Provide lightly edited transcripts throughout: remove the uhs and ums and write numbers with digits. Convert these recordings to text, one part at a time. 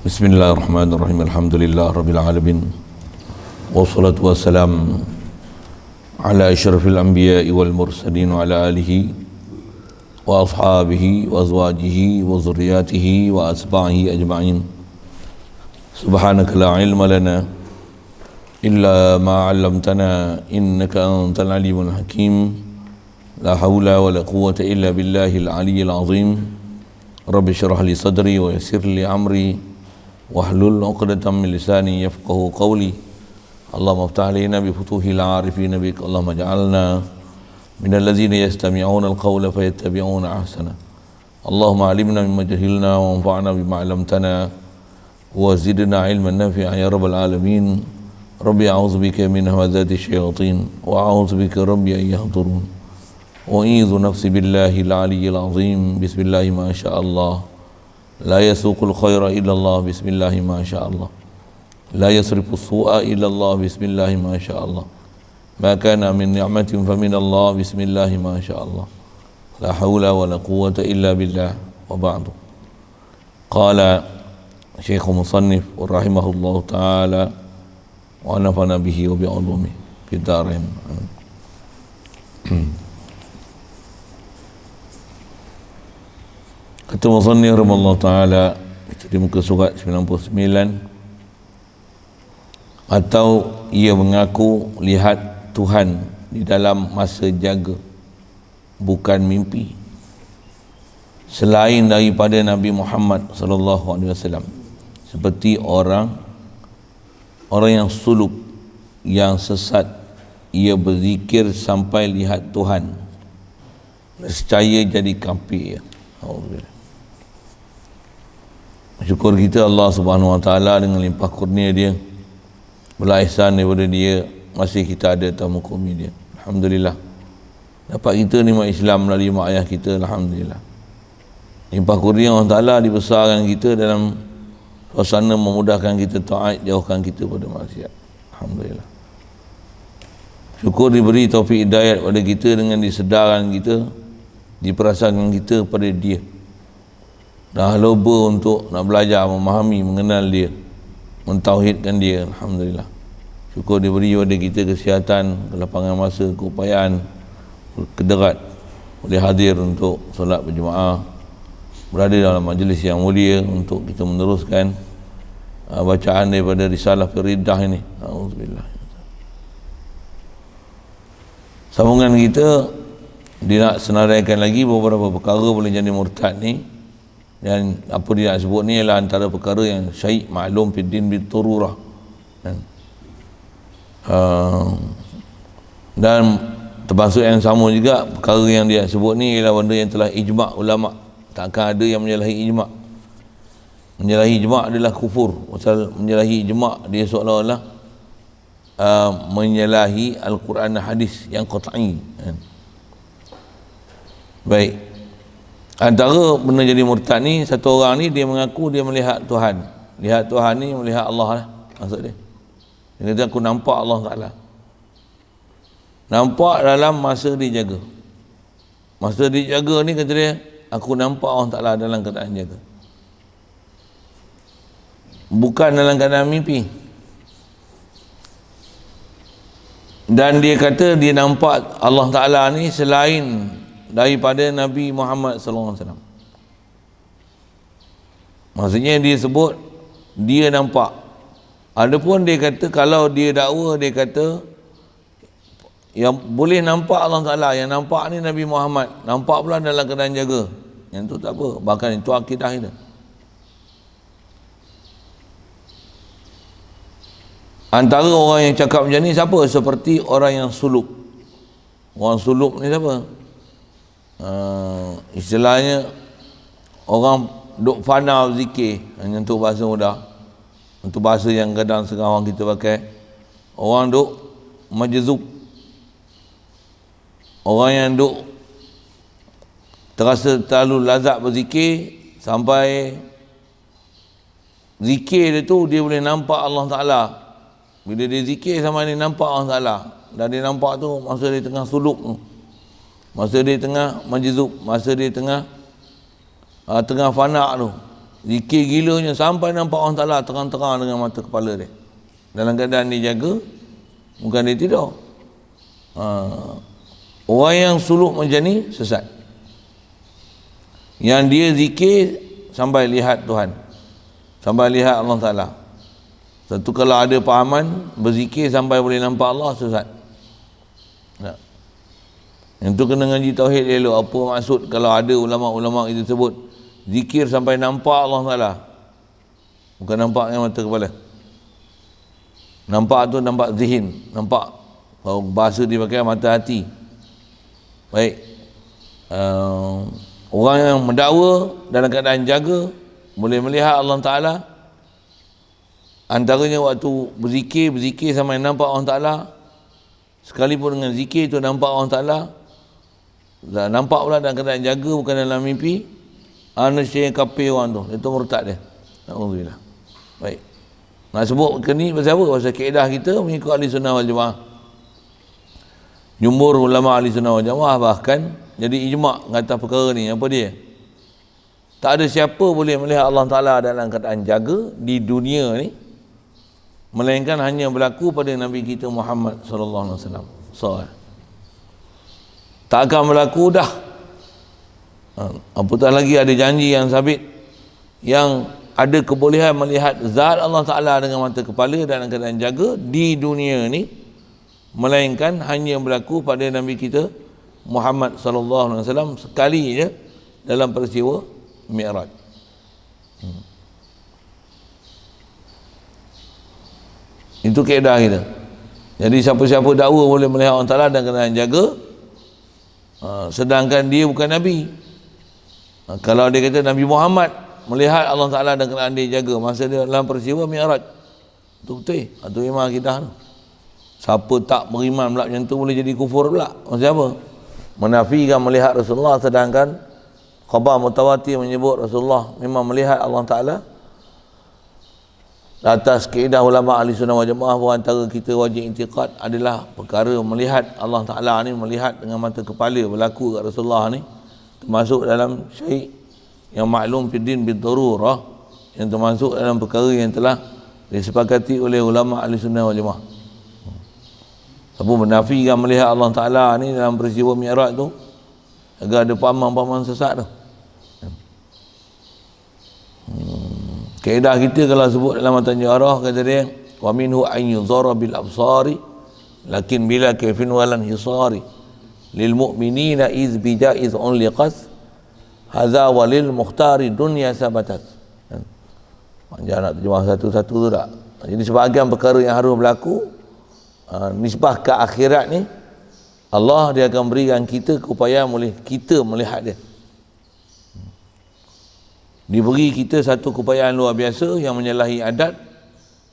Bismillahirrahmanirrahim. Alhamdulillah Rabbil Alamin. Wassalatu wassalam ala asyrafil anbiya'i wal mursalin wa ala alihi wa ashabihi wa azwajihi wa zurriyatihi wa asba'ihi ajma'in. Subhanaka la ilma lana illa ma 'allamtana innaka antal alimul hakim. La hawla wa la quwwata illa billahil aliyyil azim. Rabbi syrah li sadri wa yassir li amri wahlul 'uqdatam min lisani yafqahu qawli. Allahumma iftah alaina bi futuhil 'arifin bik. Allahumma ja'alna minal ladzina yastami'una al-qawla fayattabi'una ahsana. Allahumma 'allimna mimma jahilna wa anfa'na bima 'allamtana wa zidna 'ilman nafi'an ya rabbal alamin. Rabbi a'udzu bika min hamazati syayatin wa a'udzu bika rabbi an yahdurun. U'idzu nafsi billahil 'aliyyil 'azim. Bismillahi ma sya'allah. La yasuqul khaira illallah. Bismillahi ma sya'allah. La yasrifu su'a illallah. Bismillahi ma sya'allah. Ma kana min ni'matin fa min Allah. Bismillahi ma sya'allah. La hawla wa la quwwata illa billah. Wa ba'du. Qala Syekh Musannif rahimahullah ta'ala wa nafa'na bihi wa bi'ulumihi fid dharain. Kata Musannif rahimahullah ta'ala di muka surat 99, atau ia mengaku lihat Tuhan di dalam masa jaga, bukan mimpi, selain daripada Nabi Muhammad sallallahu alaihi wasallam, seperti orang yang suluk, yang sesat. Ia berzikir sampai lihat Tuhan, nescaya jadi kafir. Alhamdulillah. Syukur kita Allah Subhanahu Wa Taala dengan limpah kurnia Dia, belah ihsan daripada Dia, masih kita ada atas muka bumi Dia. Alhamdulillah. Dapat kita nikmat Islam melalui mak ayah kita. Alhamdulillah. Limpah kurnia Allah Taala dibesarkan kita dalam suasana memudahkan kita taat, jauhkan kita pada maksiat. Alhamdulillah. Syukur diberi taufik hidayat pada kita dengan disedarkan kita, diperasakan kita pada Dia. Dah loba untuk nak belajar, memahami, mengenal Dia, mentauhidkan Dia. Alhamdulillah. Syukur diberi pada kita kesihatan, kelapangan masa, keupayaan, kederat boleh hadir untuk solat berjemaah, berada dalam majlis yang mulia untuk kita meneruskan bacaan daripada risalah Firidah ini. Auzubillah. Sambungan kita dia nak senaraikan lagi beberapa perkara boleh jadi murtad ni. Dan apa dia nak sebut ni ialah antara perkara yang syai' maklum fiddin bitururah. Dan termasuk yang sama juga perkara yang dia sebut ni ialah benda yang telah ijma' ulama'. Takkan ada yang menyalahi ijma'. Menyalahi ijma' adalah kufur. Pasal menyalahi ijma' dia seolah-olah menyalahi Al-Quran dan hadis yang qat'i. Baik. Antara benda jadi murtad ni, satu orang ni dia mengaku dia melihat Tuhan. Lihat Tuhan ni melihat Allah lah maksud dia. Dia kata aku nampak Allah Ta'ala. Nampak dalam masa dijaga. Masa dijaga ni kata dia, aku nampak Allah Ta'ala dalam keadaan jaga. Bukan dalam keadaan mimpi. Dan dia kata dia nampak Allah Ta'ala ni selain daripada Nabi Muhammad sallallahu alaihi wasallam. Maksudnya dia sebut dia nampak. Adapun dia kata kalau dia dakwa, dia kata yang boleh nampak Allah Ta'ala, yang nampak ni Nabi Muhammad, nampak pula dalam keadaan jaga. Yang tu tak apa, bahkan itu akidah kita. Antara orang yang cakap macam ni siapa? Seperti orang yang suluk. Orang suluk ni siapa? Istilahnya orang duk fana zikir, untuk bahasa mudah, untuk bahasa yang kadang sekarang kita pakai, orang duk majzub, orang yang duk terasa terlalu lazat berzikir sampai zikir dia tu dia boleh nampak Allah Ta'ala. Bila dia zikir sama dia nampak Allah Ta'ala, dan dia nampak tu masa dia tengah suluk tu, masa dia tengah majzub, masa dia tengah fana tu, Zikir gilanya sampai nampak Allah Ta'ala terang-terang dengan mata kepala dia. Dalam keadaan dia jaga, bukan dia tidur. Orang yang suluk macam ni sesat. Yang dia zikir sampai lihat Tuhan, sampai lihat Allah Ta'ala. Satu kalau ada pahaman berzikir sampai boleh nampak Allah, sesat. Yang tu kena ngaji tauhid elok. Apa maksud kalau ada ulama-ulama itu sebut zikir sampai nampak Allah Ta'ala, bukan nampak dengan mata kepala. Nampak tu nampak zihin, nampak. Bahasa dipakai mata hati. Baik. Orang yang mendakwa dalam keadaan jaga boleh melihat Allah Ta'ala. Antaranya waktu berzikir sampai nampak Allah Ta'ala. Sekalipun dengan zikir tu nampak Allah Ta'ala, dah nampak pula dalam keadaan jaga, bukan dalam mimpi. Nescaya kafir orang tu, itu murtad dia. Alhamdulillah. Baik. Nak sebut ke ni pasal apa? Pasal kaedah kita mengikut ahli sunnah wal jamaah. Jumhur ulama ahli sunnah wal jamaah bahkan jadi ijma' kata perkara ni. Apa dia? Tak ada siapa boleh melihat Allah Ta'ala dalam keadaan jaga di dunia ni, melainkan hanya berlaku pada Nabi kita Muhammad sallallahu alaihi wasallam. Tak akan berlaku dah. Apatah lagi ada janji yang sabit yang ada kebolehan melihat zat Allah Ta'ala dengan mata kepala dalam keadaan jaga di dunia ni, melainkan hanya berlaku pada Nabi kita Muhammad sallallahu alaihi wasallam sekali je dalam peristiwa Mi'raj. Itu kaedah kita. Jadi siapa-siapa dakwa boleh melihat Allah Ta'ala dalam keadaan jaga, sedangkan dia bukan Nabi. Kalau dia kata Nabi Muhammad melihat Allah Ta'ala dalam keadaan dia jaga masa dia dalam peristiwa Mi'raj, itu betul. Itu memang akidah tu. Siapa tak beriman pula macam tu boleh jadi kufur pula. Maksudnya apa? Menafikan melihat Rasulullah, sedangkan khabar mutawatir menyebut Rasulullah memang melihat Allah Ta'ala. Atas kaedah ulama ahli sunnah wal jamaah bahawa antara kita wajib intiqad adalah perkara melihat Allah Ta'ala ni, melihat dengan mata kepala berlaku kat Rasulullah ni, termasuk dalam syai' yang maklum fiddin bid-darurah, yang termasuk dalam perkara yang telah disepakati oleh ulama ahli sunnah wal jamaah. Siapa menafikan melihat Allah Ta'ala ni dalam peristiwa Mi'raj tu, agar ada pahaman-pahaman sesat tu. Kaedah kita kalau sebut dalam matan jarah, kata dia wa minhu an yuzara bil absari lakin bila kaifin walan hisari lil mu'minina iz bijaiz only qas hadza walil mukhtari dunya sabatat. Panjang nak terjemah satu-satu tu tak. Jadi sebahagian perkara yang harus berlaku nisbah ke akhirat ni, Allah dia akan berikan kita keupayaan boleh kita melihat dia. Diberi kita satu keupayaan luar biasa yang menyalahi adat,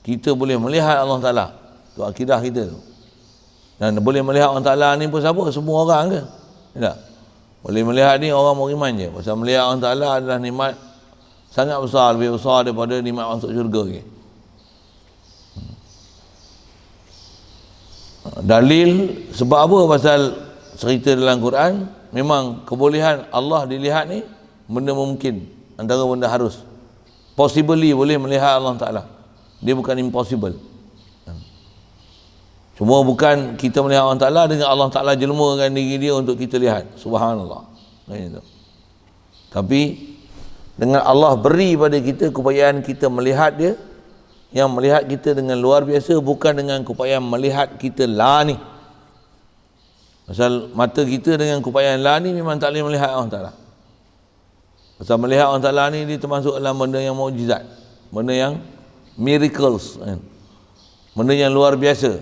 kita boleh melihat Allah Ta'ala. Itu akidah kita tu. Dan boleh melihat Allah Ta'ala ni pun siapa? Semua orang ke? Tak? Boleh melihat ni orang beriman je. Pasal melihat Allah Ta'ala adalah nikmat sangat besar, lebih besar daripada nikmat masuk syurga ke. Dalil sebab apa? Pasal cerita dalam Quran, memang kebolehan Allah dilihat ni benda mungkin, antara benda harus. Possibly boleh melihat Allah Ta'ala. Dia bukan impossible. Cuma bukan kita melihat Allah Ta'ala dengan Allah Ta'ala jelmakan diri dia untuk kita lihat. Subhanallah. Tapi dengan Allah beri pada kita keupayaan kita melihat dia, yang melihat kita dengan luar biasa, bukan dengan keupayaan melihat kita lah ni. Pasal mata kita dengan keupayaan lah ni memang tak boleh melihat Allah Ta'ala. Pasal melihat Allah Ta'ala ni dia termasuk dalam benda yang mukjizat, benda yang miracles, benda yang luar biasa.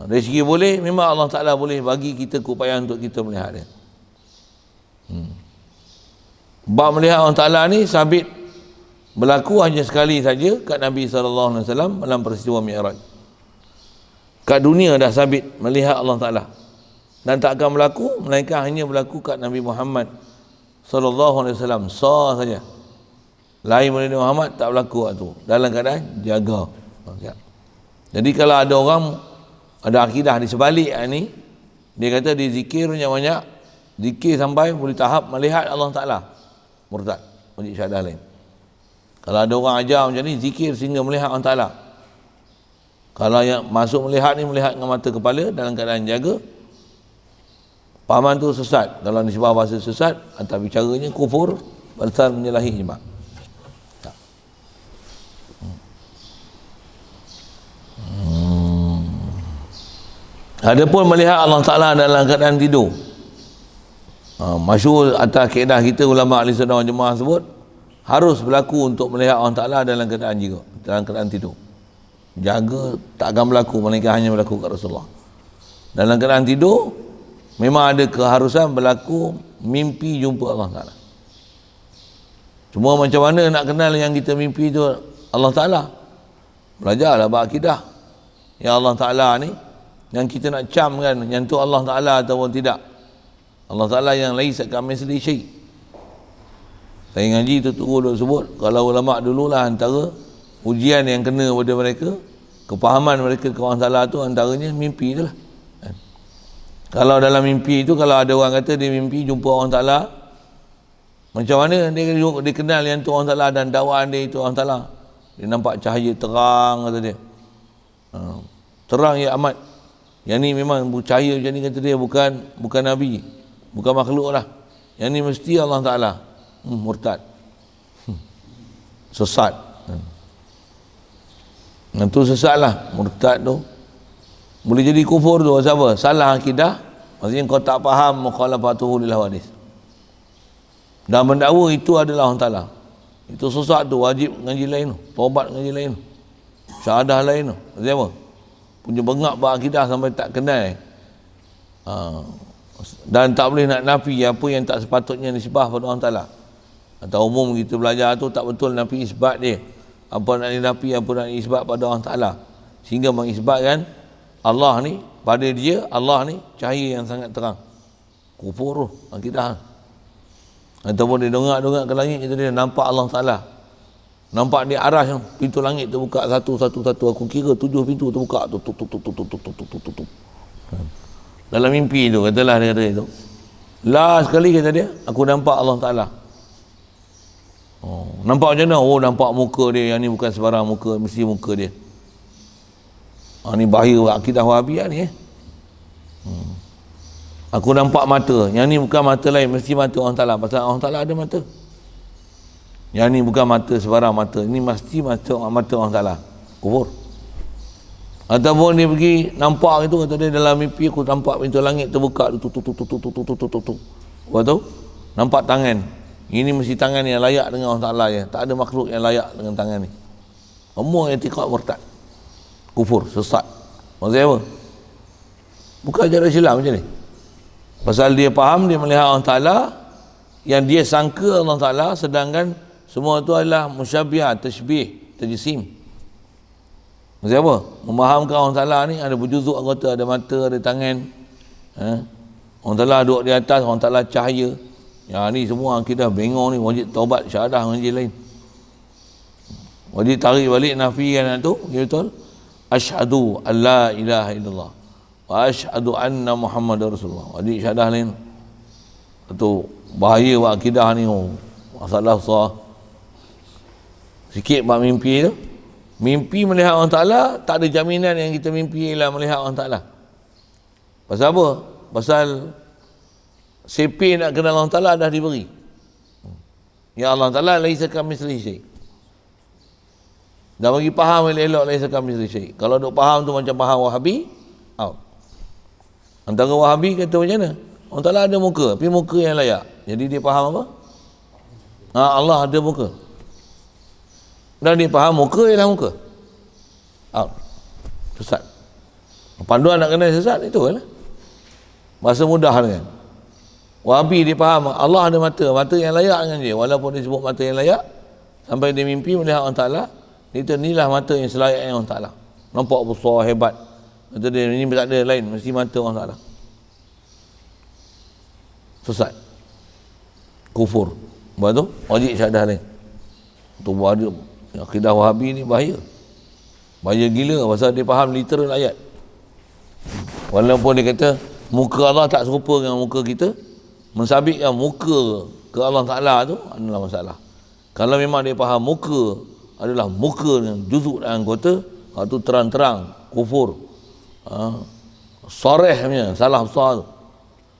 Dari segi boleh, memang Allah Ta'ala boleh bagi kita keupayaan untuk kita melihat dia. Bab melihat Allah Ta'ala ni sabit berlaku hanya sekali saja kat Nabi SAW dalam peristiwa Mi'raj. Kat dunia dah sabit melihat Allah Ta'ala, dan tak akan berlaku melainkan hanya berlaku kat Nabi Muhammad SAW sah saja. Lain daripada Nabi Muhammad tak berlaku waktu dalam keadaan jaga. Jadi kalau ada orang ada akidah di sebalik ni, dia kata dia zikir banyak-banyak, zikir sampai boleh tahap melihat Allah Ta'ala, murtad, wajib syahadah lain. Kalau ada orang ajar macam ni, zikir sehingga melihat Allah Ta'ala. Kalau yang masuk melihat ni, melihat dengan mata kepala dalam keadaan jaga, pahaman tu sesat. Kalau nisbah bahasa sesat, atau bicaranya kufur, besar menyalahi ijma'. Adapun melihat Allah Ta'ala dalam keadaan tidur, masyhur atas kaedah kita ulama ahli sunnah wal jemaah sebut, harus berlaku untuk melihat Allah Ta'ala dalam keadaan jiwa, dalam keadaan tidur. Jaga tak akan berlaku, melainkan hanya berlaku kat Rasulullah. Dalam keadaan tidur memang ada keharusan berlaku mimpi jumpa Allah Ta'ala. Cuma macam mana nak kenal yang kita mimpi tu Allah Ta'ala? Belajarlah berakidah yang Allah Ta'ala ni, yang kita nak cam kan, yang tu Allah Ta'ala ataupun tidak. Allah Ta'ala yang laisa kamitslihi syai'. Saya ngaji tu dulu sebut, kalau ulama dululah antara ujian yang kena pada mereka, kepahaman mereka ke Allah Ta'ala tu antaranya mimpi tu lah. Kalau dalam mimpi tu, kalau ada orang kata dia mimpi jumpa Allah Ta'ala, macam mana dia kenal yang tu Allah Ta'ala dan dakwaan dia itu Allah Ta'ala? Dia nampak cahaya terang, kata dia. Terang ya amat. Yang ni memang cahaya macam ni, kata dia, bukan Nabi, bukan makhluk lah. Yang ni mesti Allah Ta'ala. Murtad, sesat. Yang tu sesat lah, murtad tu. Boleh jadi kufur tu, siapa? Salah akidah, maksudnya kau tak faham mukhalafatuhu lil hawadis. Dan mendakwa itu adalah Allah Ta'ala. Itu sesat tu, wajib ngaji lain tu, taubat ngaji lain tu, syahadah lain tu. Siapa? Punya bengak berakidah sampai tak kenal. Dan tak boleh nak nafi apa yang tak sepatutnya nisbah pada Allah Ta'ala. Atau umum kita belajar tu tak betul nafi isbat dia. Apa nak nafi, apa nak isbat pada Allah Ta'ala. Sehingga mengisbatkan Allah ni, pada dia Allah ni cahaya yang sangat terang. Kufur tu akidah. Ataupun dia dongak-dongak ke langit, itu dia nampak Allah Ta'ala. Nampak dia arah yang pintu langit terbuka satu-satu. Aku kira 7 pintu terbuka. Dalam mimpi tu, katalah dia kata itu. Last sekali kata dia, aku nampak Allah Ta'ala. Nampak macam mana? Nampak muka dia. Yang ni bukan sebarang muka, mesti muka dia. Ni bahaya akidah Wahabiyah ni. Aku nampak mata. Yang ni bukan mata lain, mesti mata Allah Ta'ala. Pasal Allah Ta'ala ada mata. Yang ni bukan mata sebarang mata. Ini mesti mata Allah Ta'ala. Kufur. Ataupun dia pergi nampak itu, kata dia dalam mimpi aku nampak pintu langit terbuka. Lepas tu nampak tangan. Ini mesti tangan yang layak dengan Allah Ta'ala je. Tak ada makhluk yang layak dengan tangan ni. Semua i'tiqad murtad. Kufur, sesat. Maksudnya apa? Bukan ajaran Islam macam ni. Pasal dia faham, dia melihat Allah Ta'ala yang dia sangka Allah Ta'ala, sedangkan semua itu adalah musyabbih, tashbih, tajsim. Maksudnya apa? Memahamkan Allah Ta'ala ni ada berjuzuk anggota, ada mata, ada tangan. Allah Ta'ala duduk di atas, Allah Ta'ala cahaya. Ya ni semua akidah bengong ni, wajib taubat, syahadah ngaji lain. Wajib tarik balik nafikan tu, ya betul. Asyhadu an la ilaha illallah wa asyhadu anna Muhammadar Rasulullah. Wajib syahadah lain. Itu bahaya buat akidah ni. Masalah besar. Sikit buat mimpi tu. Mimpi melihat Allah Ta'ala, tak ada jaminan yang kita mimpi ialah melihat Allah Ta'ala. Pasal apa? Pasal sepi nak kenal Allah Ta'ala dah diberi. Ya Allah Ta'ala laisa kamitslihi syai'. Dah bagi faham elok laisa kamitslihi syai'. Kalau duk faham tu macam faham Wahabi, out. Antara Wahabi kata macam mana? Allah Ta'ala ada muka, tapi muka yang layak. Jadi dia faham apa? Allah ada muka. Dan dia faham muka ialah muka. Out. Sesat. Panduan nak kenal sesat itu lah. Bahasa mudah kan. Wahabi dia faham Allah ada mata, mata yang layak dengan dia. Walaupun dia sebut mata yang layak, sampai dia mimpi melihat Allah Ta'ala, itu inilah mata yang selayaknya Allah Ta'ala. Nampak besar, hebat. Kata dia, ini tak ada lain, mesti mata Allah Ta'ala. Sesat. Kufur. Lepas tu, wajib syahadah lain. Itu ada akidah Wahabi ni bahaya. Bahaya gila, pasal dia faham literal ayat. Walaupun dia kata, muka Allah tak serupa dengan muka kita, mensabitkan muka ke Allah Ta'ala tu adalah masalah. Kalau memang dia faham muka adalah muka yang juzuk dan anggota, itu terang-terang kufur, soreh punya salah besar tu.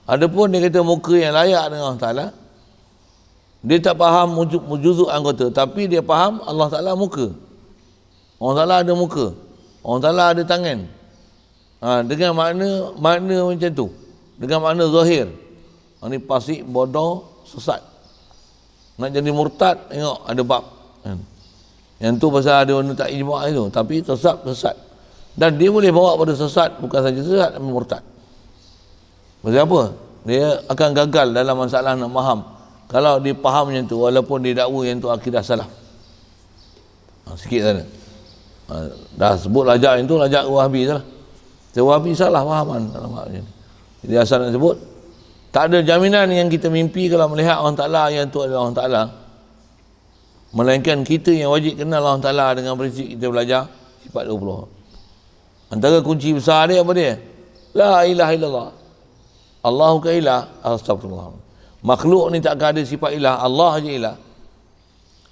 Adapun dia kata muka yang layak dengan Allah Ta'ala, dia tak faham juzuk anggota, tapi dia faham Allah Ta'ala muka. Allah Ta'ala ada muka, Allah Ta'ala ada tangan, dengan makna macam tu, dengan makna zahir. Ini fasik, bodoh, sesat. Nak jadi murtad, tengok ada bab kan. Yang tu pasal ada orang tak ijma' itu, tapi sesat. Dan dia boleh bawa pada sesat, bukan saja sesat, tapi murtad. Pasal apa? Dia akan gagal dalam masalah nak faham. Kalau dia faham yang tu, walaupun dia dakwa yang tu akidah salaf. Sikit sana. Dah sebut lajak yang tu, lajak Wahabi salah. Wahabi salah fahaman dalam hal ini. Jadi asal nak sebut, tak ada jaminan yang kita mimpi kalau melihat Allah Ta'ala yang tu adalah Allah Ta'ala. Melainkan kita yang wajib kenal Allah Ta'ala dengan prinsip kita belajar sifat 20. Antara kunci besar dia apa dia? La ilaha illallah. Allahu ka ilah, astagfirullah. Makhluk ni tak ada sifat ilah, Allah je ilah.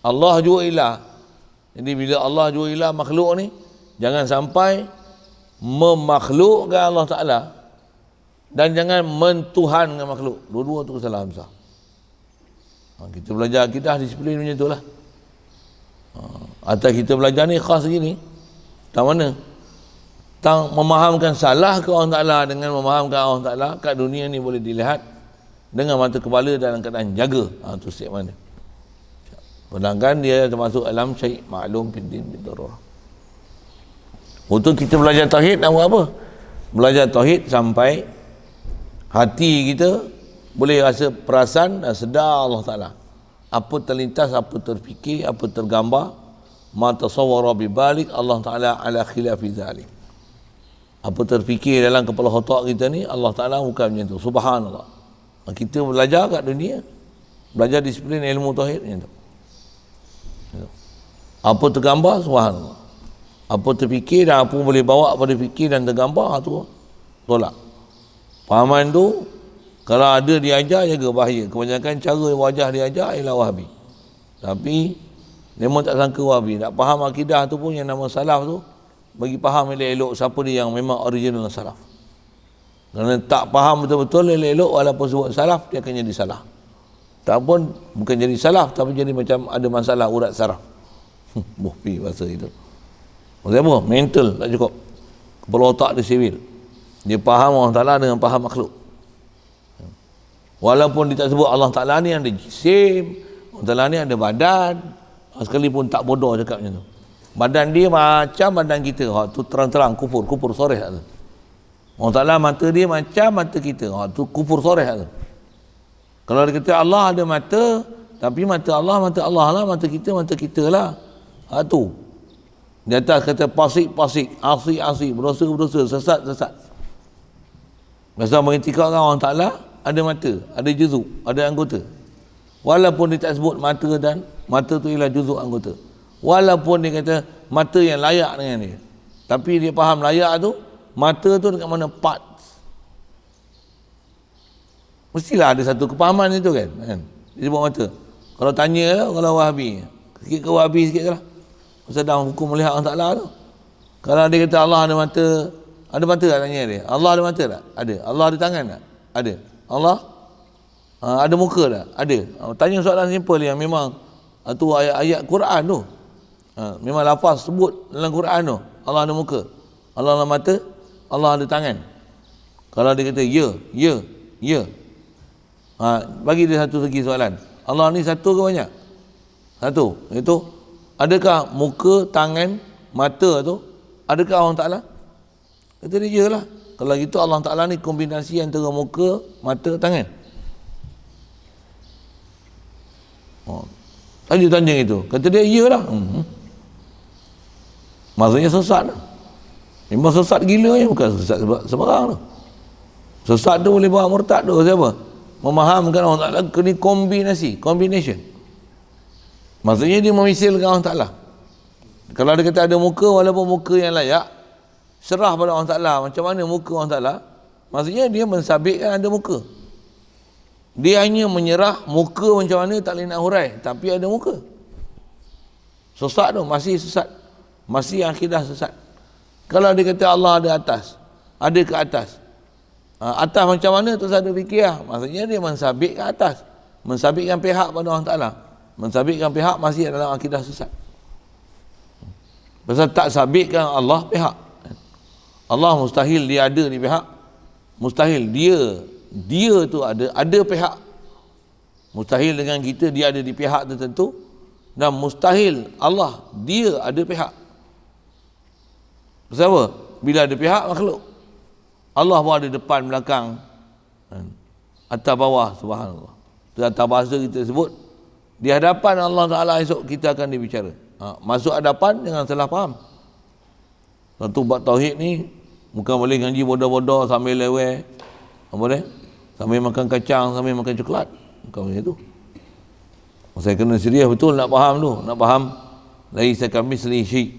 Allah juga ilah. Jadi bila Allah juga ilah, makhluk ni jangan sampai memakhlukkan Allah Ta'ala dan jangan mentuhankan makhluk. Dua-dua tu kesalahan besar. Kita belajar akidah disiplin macam itulah. Atau kita belajar ni khas gini, tak mana? Tang memahamkan salah ke Allah Ta'ala dengan memahamkan Allah Ta'ala kat dunia ni boleh dilihat dengan mata kepala dalam keadaan jaga. Tu step mana? Sedangkan dia termasuk alam syai' maklum fiddin bidarurah. Untuk kita belajar tauhid nak buat apa? Belajar tauhid sampai hati kita boleh rasa perasan dan sedar Allah Ta'ala. Apa terlintas, apa terfikir, apa tergambar, ma tasawwara bi balik Allah Ta'ala ala khilafi zalik. Apa terfikir dalam kepala otak kita ni, Allah Ta'ala bukan macam tu. Subhanallah. Kita belajar kat dunia, belajar disiplin ilmu tauhid macam tu. Apa tergambar, subhanallah. Apa terfikir dan apa boleh bawa pada fikir dan tergambar, tu tolak. Pahaman tu kalau ada diajar, jaga bahaya. Kebanyakan cara wajah diajar ialah Wahabi. Tapi memang tak sangka Wahabi. Nak faham akidah tu pun yang nama salaf tu, bagi faham elok-elok siapa dia yang memang original salaf. Kerana tak faham betul-betul elok-elok, walaupun sebut salaf, dia akan jadi salah. Tak pun bukan jadi salaf, tapi jadi macam ada masalah urat saraf. Bohpi bahasa itu. Maksudnya apa? Mental tak cukup. Kepala otak dia sivil. Dia faham Allah Ta'ala dengan faham makhluk. Walaupun dia tak sebut Allah Ta'ala ni ada jisim, Allah Ta'ala ni ada badan, sekalipun tak bodoh cakap macam tu. Badan dia macam badan kita. Tu terang-terang kufur soreh tu. Allah Ta'ala mata dia macam mata kita. Tu kufur soreh tu. Kalau dia kata Allah ada mata, tapi mata Allah lah, mata kita lah. Tu. Di atas kata pasik, asik, berdosa, sesat. Masa mengitikadkan Allah Ta'ala ada mata, ada juzuk, ada anggota. Walaupun dia tak sebut mata dan mata tu ialah juzuk anggota. Walaupun dia kata mata yang layak dengan dia, tapi dia faham layak tu, mata tu dekat mana parts. Mestilah ada satu kepahaman itu kan. Dia sebut mata. Kalau tanya kalau Wahabi, sikit ke Wahabi sikit lah. Pasal dalam hukum melihat Allah Ta'ala tu. Kalau dia kata Allah ada mata tak tanya dia? Allah ada mata tak? Ada. Allah ada tangan tak? Ada. Allah ada muka tak? Ada. Tanya soalan simple yang memang tu ayat-ayat Quran tu. Memang lafaz sebut dalam Quran tu. Allah ada muka, Allah ada mata, Allah ada tangan. Kalau dia kata ya. Bagi dia satu segi soalan. Allah ni satu ke banyak? Satu. Itu adakah muka, tangan, mata tu adakah Allah Ta'ala? Kata dia iyalah. Kalau gitu Allah Ta'ala ni kombinasi antara muka, mata, tangan. Tanya itu. Kata dia iyalah. Maksudnya sesat. Memang sesat gila ya, bukan sesat sebarang tu. Sesat tu boleh bawa murtad tu. Siapa? Memahamkan Allah Ta'ala kena combination. Maksudnya dia memisalkan Allah Ta'ala. Kalau dia kata ada muka, walaupun muka yang layak, serah pada Allah Ta'ala macam mana muka Allah Ta'ala, maksudnya dia mensabitkan ada muka. Dia hanya menyerah muka macam mana tak boleh nak hurai, tapi ada muka. Sesat tu, masih sesat. Masih akidah sesat. Kalau dia kata Allah ada atas, ada ke atas. Atas macam mana tu saya fikir lah. Maksudnya dia mensabit ke atas. Mensabitkan pihak pada Allah Ta'ala. Mensabitkan pihak masih dalam akidah sesat. Pasal tak sabitkan Allah pihak. Allah mustahil dia ada di pihak. Mustahil dia tu ada pihak. Mustahil dengan kita dia ada di pihak tertentu. Dan mustahil Allah dia ada pihak. Pasal apa? Bila ada pihak makhluk. Allah pun ada depan, belakang, atas bawah, subhanallah. Itu atas bahasa kita sebut. Di hadapan Allah Ta'ala esok kita akan dibicara. Masuk hadapan jangan salah faham. Satu bab tauhid ni bukan boleh ngaji bodoh-bodoh sambil leweh. Apa dia? Sambil makan kacang, sambil makan coklat. Bukan macam itu. Saya kena serius betul nak faham tu. Nak faham laisa kamitslihi syai'.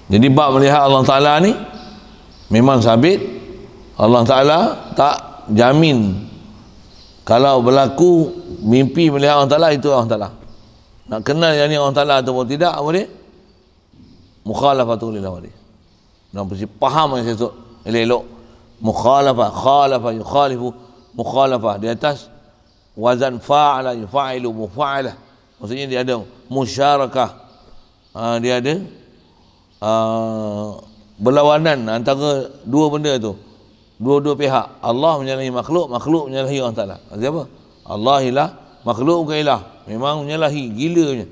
Jadi bab melihat Allah Ta'ala ni memang sabit. Allah Ta'ala tak jamin kalau berlaku mimpi melihat Allah Ta'ala itu Allah Ta'ala. Nak kenal yang ni Allah Ta'ala atau tidak, apa dia? Mukhalafatul lil hawa. Dan mesti faham yang saya sebut elok-elok. Mukhalafah, khalafa, yukhalifu, mukhalafah di atas wazan fa'ala, yufa'ilu, mufa'alah. Maksudnya dia ada musyarakah, dia ada berlawanan antara dua benda tu, dua-dua pihak. Allah menyalahi makhluk, makhluk menyalahi Allah Ta'ala. Siapa? Allah ilah, makhluk bukan ilah. Memang menyalahi, gilanya.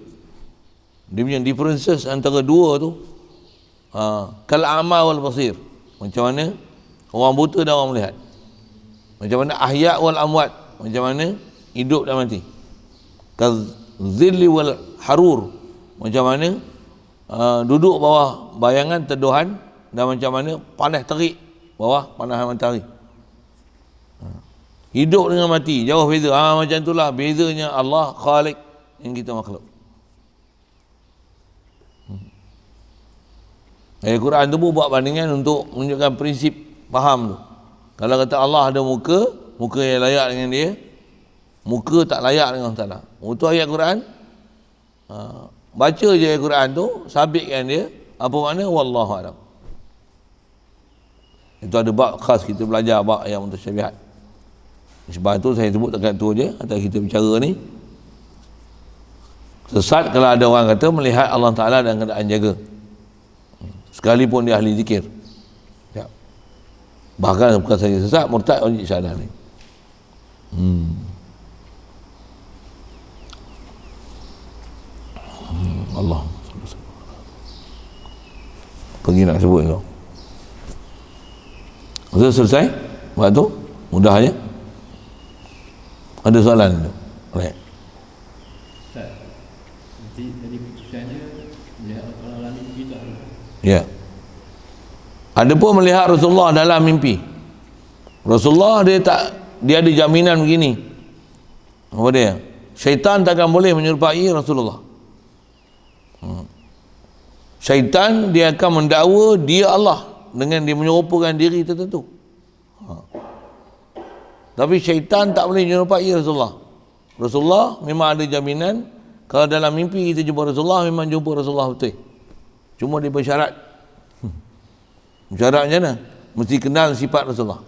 Dia punya differences antara dua tu, kal a'ma wal basir. Macam mana orang buta dan orang melihat. Macam mana ahya wal amwat. Macam mana hidup dan mati. Kal zilli wal harur. Macam mana duduk bawah bayangan teduhan, dan macam mana panas terik bawah panas matahari. Hidup dengan mati jauh beza. Macam itulah bezanya Allah Khalik yang kita makhluk. Quran tu pun buat bandingan untuk menunjukkan prinsip faham tu. Kalau kata Allah ada muka, muka yang layak dengan dia, muka tak layak dengan Allah Ta'ala. Untuk ayat Quran, baca je ayat Quran tu, sabitkan dia, apa makna? Wallahu a'lam. Itu ada bab khas kita belajar bab ayat mutasyabihat. Sebab tu saya sebut dekat tu je, atau kita bicara ni. Sesat kalau ada orang kata melihat Allah Ta'ala dalam keadaan jaga. Sekalipun dia ahli zikir. Ya. Bahkan bukan saja sesat, murtad wajib syahadah ni. Allah. Pergi nak sebut kau. Sudah selesai? Buat tu? Mudah aja. Ada soalan tu? Baik. Ustaz, tadi putusannya melihat Allah dalam mimpi tak? Ya. Ada pun melihat Rasulullah dalam mimpi. Rasulullah dia ada jaminan begini. Apa dia? Syaitan takkan boleh menyerupai Rasulullah. Syaitan dia akan mendakwa dia Allah dengan dia menyerupakan diri tertentu. Tapi syaitan tak boleh menyerupai Rasulullah. Rasulullah memang ada jaminan. Kalau dalam mimpi kita jumpa Rasulullah, memang jumpa Rasulullah betul. Cuma dia bersyarat. Syarat macam mana? Mesti kenal sifat Rasulullah.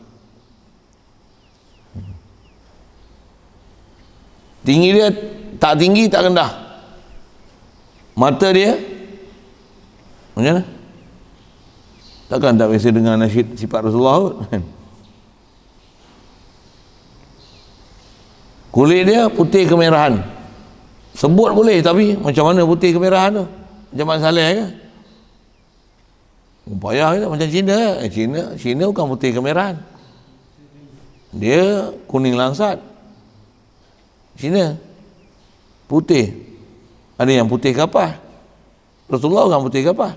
Tinggi dia tak tinggi, tak rendah. Mata dia macam mana? Takkan tak biasa dengar nasyid sifat Rasulullah kot. Kulit dia putih kemerahan. Sebut boleh, tapi macam mana putih kemerahan tu? Macam Mak Saleh ke? Payah ke? Macam Cina. Cina bukan putih kemerahan. Dia kuning langsat. Cina putih. Ada yang putih kapal. Rasulullah bukan putih kapal.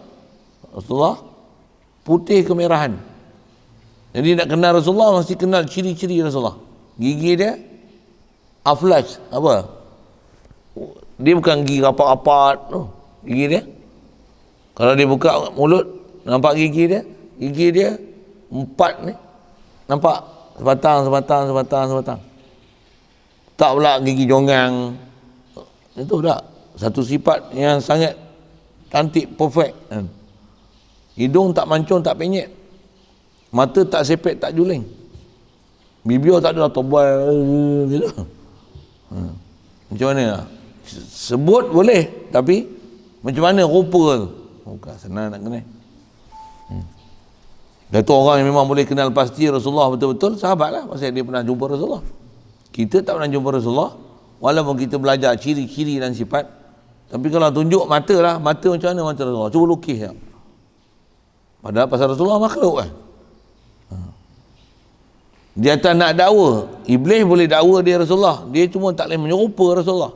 Rasulullah putih kemerahan. Jadi nak kenal Rasulullah mesti kenal ciri-ciri Rasulullah. Gigi dia aflaj. Apa? Dia bukan gigi rapat-rapat. Gigi dia, kalau dia buka mulut, nampak gigi dia 4 ni, nampak sebatang. Tak pula gigi jonggang. Itu tak. Satu sifat yang sangat cantik, perfect. Hidung tak mancung, tak penyek. Mata tak sepet, tak juling. Bibir tak ada tobal gitu. Macam mana? Sebut boleh, tapi macam mana rupa tu? Bukan senang nak kenal. Itu orang yang memang boleh kenal pasti Rasulullah betul-betul, sahabat lah, pasal dia pernah jumpa Rasulullah. Kita tak pernah jumpa Rasulullah, walaupun kita belajar ciri-ciri dan sifat, tapi kalau tunjuk mata lah, mata macam mana mata Rasulullah, cuba lukis ya. Padahal pasal Rasulullah makhluk kan. Dia tak nak dakwa, Iblis boleh dakwa dia Rasulullah, dia cuma tak boleh menyerupa Rasulullah.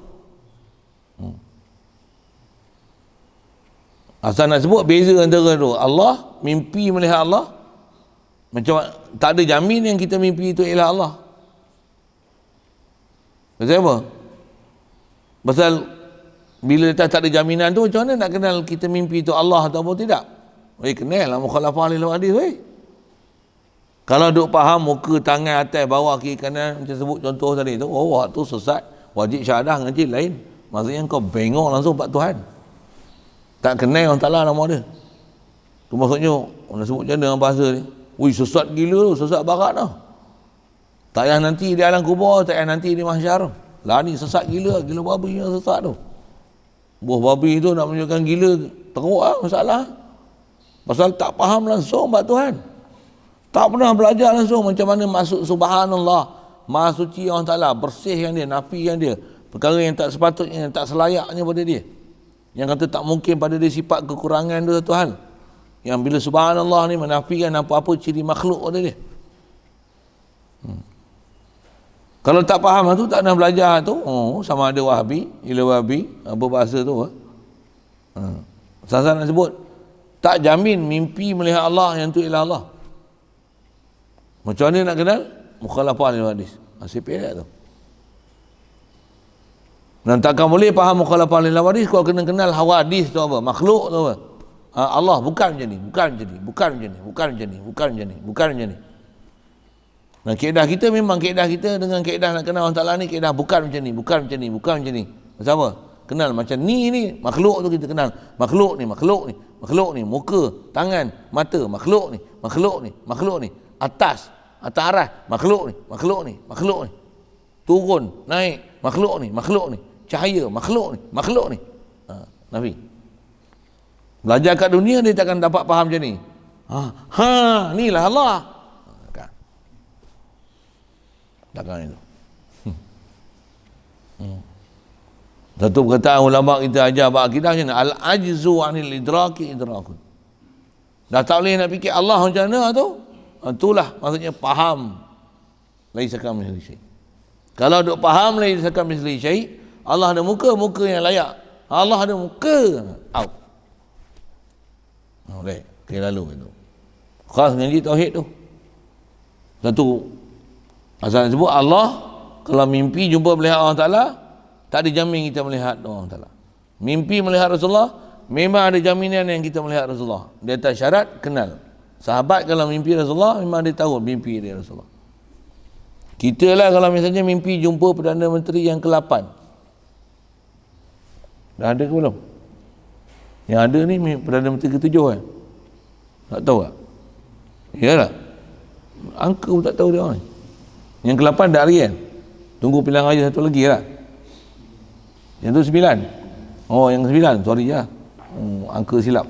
Asal nak sebut beza antara tu, Allah, mimpi melihat Allah, macam tak ada jamin yang kita mimpi itu ialah Allah. Pasal apa? Pasal bila tak ada jaminan tu, macam mana nak kenal kita mimpi itu Allah atau tidak? Kenal lah mukhalafah lil hadis weh. Kalau duk faham muka, tangan, atas, bawah, kiri, kanan, macam sebut contoh tadi tu, awak tu sesat, wajib syahadah ngaji lain. Maksudnya kau bengok langsung Pak Tuhan. Tak kenal orang Ta'ala nama dia. Tu maksudnya, orang sebut macam mana dengan bahasa ni? Ui, sesat gila tu, sesat barat tau. Tak payah nanti di alam kubur, tak payah nanti di mahsyar. Lah ni sesat gila babi yang sesat tu. Buah babi tu nak menunjukkan gila, teruk lah masalah. Pasal tak faham langsung Pak Tuhan. Tak pernah belajar langsung macam mana maksud subhanallah, maha suci Allah Ta'ala, bersihkan dia, nafikan dia, perkara yang tak sepatutnya, yang tak selayaknya pada dia, yang kata tak mungkin pada dia sifat kekurangan tu satu hal, yang bila subhanallah ni menafikan apa-apa ciri makhluk pada dia. Kalau tak faham tu, tak pernah belajar tu, sama ada Wahabi, ila Wahabi, apa bahasa tu, Sasa nak sebut, tak jamin mimpi melihat Allah yang tu ialah Allah. Macam mana nak kenal? Mukhalafah lil hadis. Asyik perak tu. Dan takkan boleh faham mukhalafah lil hadis kau kena kenal hawadis tu apa? Makhluk tu apa? Allah bukan macam ni, bukan macam ni, bukan macam ni, bukan macam ni, bukan macam ni, bukan macam ni. Dan kaedah kita memang kaedah kita dengan kaedah nak kenal Allah Ta'ala ni kaedah bukan macam ni, bukan macam ni, bukan macam ni. Macam apa? Kenal macam ni makhluk tu kita kenal. Makhluk ni, makhluk ni, makhluk ni, muka, tangan, mata, makhluk ni, makhluk ni, makhluk ni. Atas arah, makhluk ni, makhluk ni, makhluk ni. Turun, naik, makhluk ni, makhluk ni. Cahaya, makhluk ni, makhluk ni. Nabi. Belajar kat dunia dia takkan dapat faham macam ni. Inilah Allah. Takkan itu. Satu perkataan ulama kita ajar bab akidah macam ni, al-ajzu anil idraki idrakun. Dah tak boleh nak fikir Allah macam mana tu? Itulah maksudnya faham laisa kamitslihi syai'. Kalau duk faham laisa kamitslihi syai', Allah ada muka yang layak. Allah ada muka out. Boleh, kira lalu itu. Khas ngaji tauhid tu. Satu asal sebut Allah, kalau mimpi jumpa melihat Allah Ta'ala, tak ada jamin kita melihat Allah Ta'ala. Mimpi melihat Rasulullah, memang ada jaminan yang kita melihat Rasulullah. Dia atas syarat kenal. Sahabat kalau mimpi Rasulullah, memang dia tahu mimpi dia Rasulullah. Kita lah kalau misalnya mimpi jumpa Perdana Menteri yang ke-8. Dah ada ke belum? Yang ada ni Perdana Menteri ke-7 kan? Tak tahu tak? Yalah. Angka pun tak tahu dia orang. Yang ke-8 dah hari kan? Tunggu pilihan raya satu lagi lah. Yang tu 9. Oh, yang ke-9, sorry lah. Angka silap.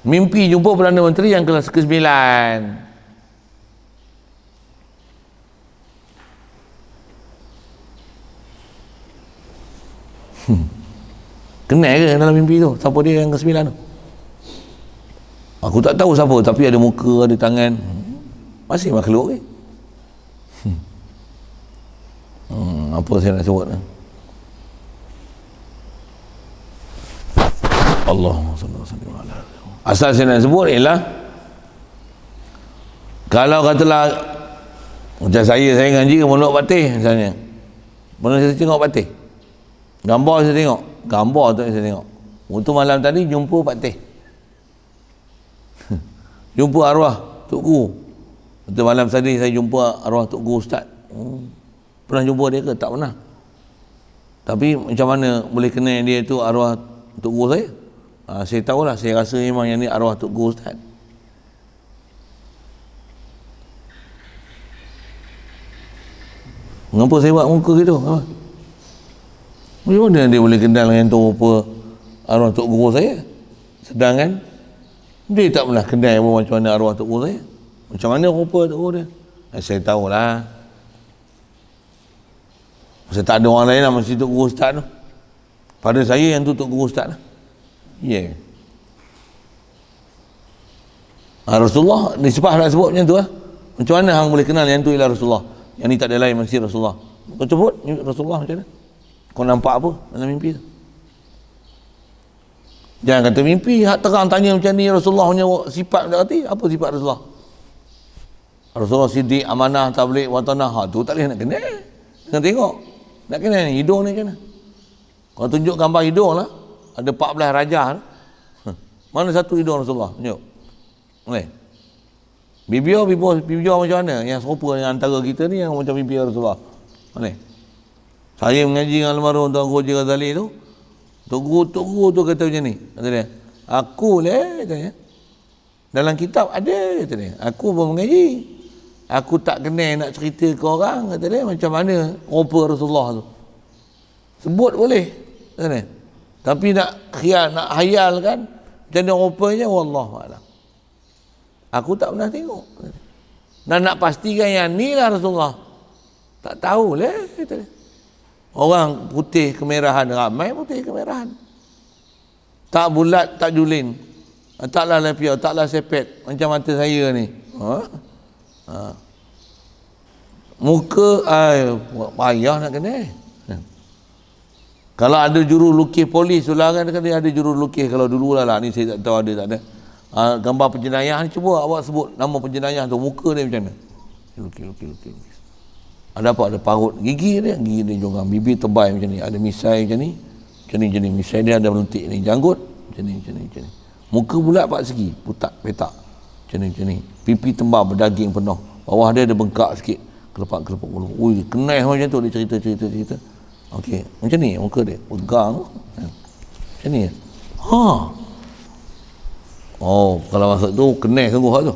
Mimpi jumpa Perdana Menteri yang ke-9. Kenal ke dalam mimpi tu? Siapa dia yang ke-9 tu? Aku tak tahu siapa, tapi ada muka, ada tangan. Masih makhluk ke? Apa saya nak sebut? Allahumma salli wa sallim ala. Asal saya nak sebut ialah kalau katalah macam saya ngaji ke Pondok Patih misalnya, mana saya tengok Patih, gambar saya tengok, gambar tu saya tengok. Waktu malam tadi jumpa Patih, jumpa arwah Tok Guru, Betul, malam tadi saya jumpa arwah Tok Guru Ustaz. Pernah jumpa dia ke? Tak pernah. Tapi macam mana boleh kenal dia tu arwah Tok Guru saya? Saya tahulah, saya rasa memang yang ni arwah Tok Guru Ustaz. Mengapa saya buat muka gitu? Apa? Macam mana dia boleh kenal dengan tu apa arwah Tok Guru saya? Sedangkan dia tak pernah kenal macam mana arwah Tok Guru saya. Macam mana rupa Tok Guru dia? Saya tahulah. Saya tak ada orang lain lah mesti Tok Guru Ustaz tu. Pada saya yang tu Tok Guru Ustaz lah. Ya. Rasulullah disebut nak sebut macam tu lah. Macam mana hang boleh kenal yang tu ialah Rasulullah? Yang ni tak ada lain mesti Rasulullah. Kau sebut Rasulullah macam mana? Kau nampak apa dalam mimpi tu? Jangan kata mimpi, hak terang tanya macam ni Rasulullah punya sifat tak kata. Apa sifat Rasulullah? Rasulullah siddiq, amanah, tabligh, watanah. Tu tak boleh nak kenal. Jangan tengok. Nak kenal ni, hidung ni kena. Kau tunjuk gambar hidung lah. Ada 14 rajah. Mana satu hidung Rasulullah? Tunjuk. Boleh? Bibir macam mana? Yang serupa dengan antara kita ni yang macam bibir Rasulullah. Boleh? Saya mengaji dengan almarhum Tuan Guru Haji Ghazali tu. Tok Guru tu kata macam ni. Kata dia, aku lah, katanya. Dalam kitab ada, kata dia. Aku pun mengaji. Aku tak kenal nak cerita ke orang, kata dia, macam mana rupa Rasulullah tu. Sebut boleh, kata dia. Tapi nak hayal kan, macam mana rupanya, wallahualam. Aku tak pernah tengok. Dan nak pastikan yang ni lah Rasulullah. Tak tahulah, kata dia. Orang putih kemerahan, ramai putih kemerahan. Tak bulat, tak julin. Taklah lepiau, taklah sepet. Macam mata saya ni. Muka, payah nak kena. Kalau ada juru lukis polis, ulangan kan dia ada juru lukis. Kalau dulu lah, ni saya tak tahu ada, tak ada. Gambar penjenayah ni, cuba awak sebut nama penjenayah tu, muka dia macam mana? Lukis. Ada apa? Ada parut gigi dia jongang, bibir tebal macam ni, ada misai macam ni, misai dia ada melentik ni, janggut macam ni. Muka bulat 4 segi, putak, petak macam ni. Pipi tembam berdaging penuh, bawah dia ada bengkak sikit, kelepak bulu. Ui, kenal macam tu dia cerita. Okey, macam ni muka dia, pegang macam ni. Oh, kalau masuk tu kenal sungguh tu.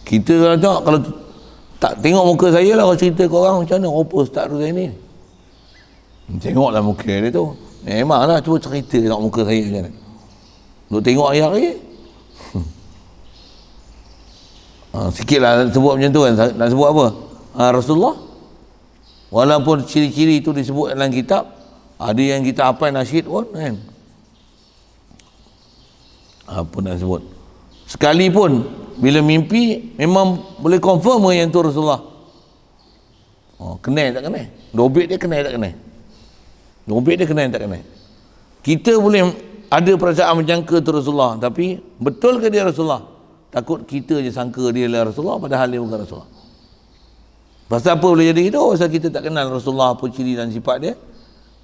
Kita kalau tak tengok muka saya lah, kalau cerita ke orang macam mana rupa Ustaz tu saya ni. Tengoklah muka dia tu. Memanglah, cuba cerita tengok muka saya macam mana. Duk tengok hari-hari. Sikitlah sebut macam tu kan. Nak sebut apa? Rasulullah. Walaupun ciri-ciri itu disebut dalam kitab, ada yang kita hafal nasyid pun kan. Apa nak sebut? Sekalipun bila mimpi memang boleh confirm yang tu Rasulullah. Kenal tak kenal? Dobit dia kenal tak kenal? Dobit dia kenal tak kenal? Kita boleh ada perasaan menjangka tu Rasulullah, tapi betul ke dia Rasulullah? Takut kita je sangka dia adalah Rasulullah padahal dia bukan Rasulullah. Pasal apa boleh jadi itu? Pasal kita tak kenal Rasulullah, apa ciri dan sifat dia.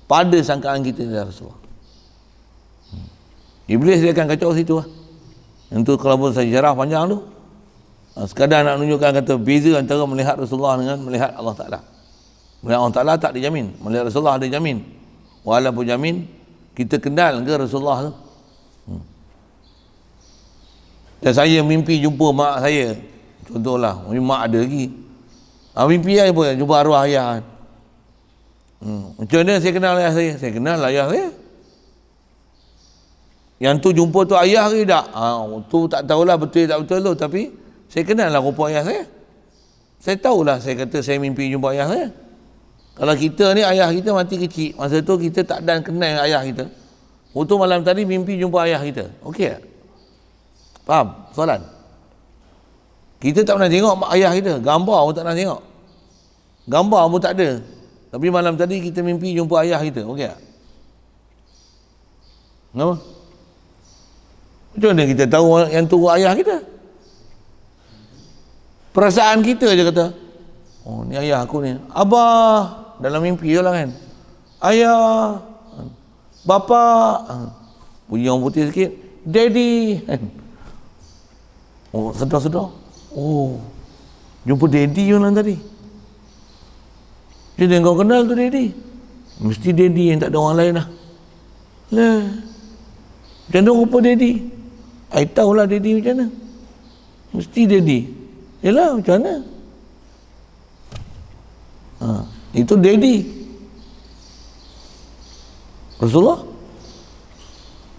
Pada sangkaan kita adalah Rasulullah. Iblis dia akan kacau situ lah. Yang tu kalau pun sejarah panjang tu, sekadar nak menunjukkan kata beza antara melihat Rasulullah dengan melihat Allah Ta'ala. Melihat Allah Ta'ala tak dijamin, melihat Rasulullah ada jamin. Walaupun jamin, kita kenal ke Rasulullah tu. Dan saya mimpi jumpa mak saya, contohlah, mak ada lagi. Mimpi saya pun jumpa arwah ayah. Macam mana saya kenal ayah saya? Saya kenal ayah saya. Yang tu jumpa tu ayah ke tak? Tu tak tahulah betul tak betul tu, tapi saya kenal lah rupa ayah saya. Saya tahulah, saya kata saya mimpi jumpa ayah saya. Kalau kita ni ayah kita mati kecil, masa tu kita tak dan kenal ayah kita. Waktu malam tadi mimpi jumpa ayah kita. Okey tak? Faham soalan? Kita tak pernah tengok ayah kita, gambar pun tak pernah tengok. Gambar pun tak ada. Tapi malam tadi kita mimpi jumpa ayah kita. Okey tak? Kenapa? Macam mana kita tahu yang tu ayah kita? Perasaan kita je kata, oh ni ayah aku ni. Abah, dalam mimpi je lah kan. Ayah, bapa, bunyi orang putih sikit, daddy. Oh, sedar-sedar. Oh, jumpa daddy orang tadi. Jadi kau kenal tu daddy. Mesti daddy yang tak ada orang lain lah. Lah, macam mana rupa daddy? I tahulah daddy macam mana. Mesti daddy. Yalah, macam mana? Itu daddy Rasulullah.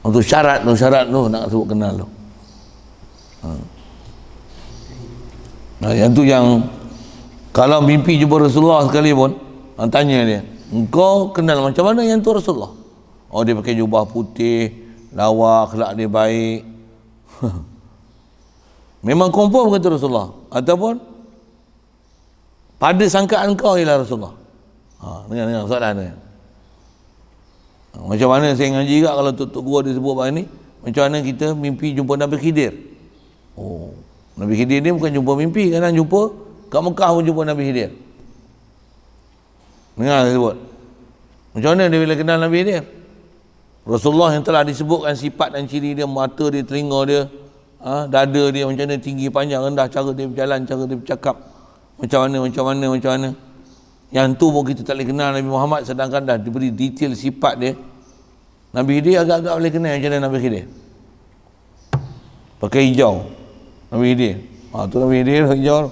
Untuk syarat tu nak sebut kenal tu. Yang tu yang kalau mimpi jumpa Rasulullah sekali pun, tanya dia, engkau kenal macam mana yang tu Rasulullah? Oh, dia pakai jubah putih, lawa, akhlak dia baik. Memang confirm kata Rasulullah, ataupun pada sangkaan kau ialah Rasulullah. Dengar soalan dia. Macam mana saya ngaji juga kalau Tok Guru dia sebut apa ni, macam mana kita mimpi jumpa Nabi Khidir. Oh, Nabi Khidir ni bukan jumpa mimpi, kadang jumpa kat Mekah pun jumpa Nabi Khidir. Dengar saya sebut. Macam mana dia bila kenal Nabi Khidir? Rasulullah yang telah disebutkan sifat dan ciri dia, mata dia, telinga dia, dada dia macam mana, tinggi, panjang, rendah, cara dia berjalan, cara dia bercakap, macam mana. Yang tu pun kita tak boleh kenal Nabi Muhammad, sedangkan dah diberi detail sifat dia. Nabi Khidir agak-agak boleh kenal macam mana Nabi Khidir. Pakai hijau Nabi Khidir. Tu Nabi Khidir hijau.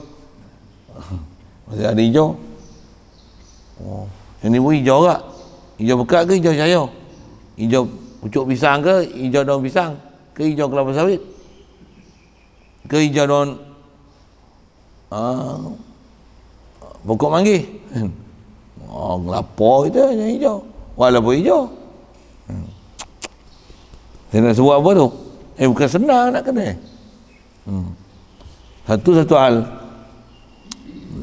Masih ada hijau. Yang ni pun hijau tak? Hijau pekat ke hijau cahaya? Hijau pucuk pisang ke hijau daun pisang? Ke hijau kelapa sawit? Ke hijau daun pokok manggis? Lapar kita yang hijau. Walaupun hijau. Saya nak sebut apa tu? Bukan senang nak kena. Satu hal.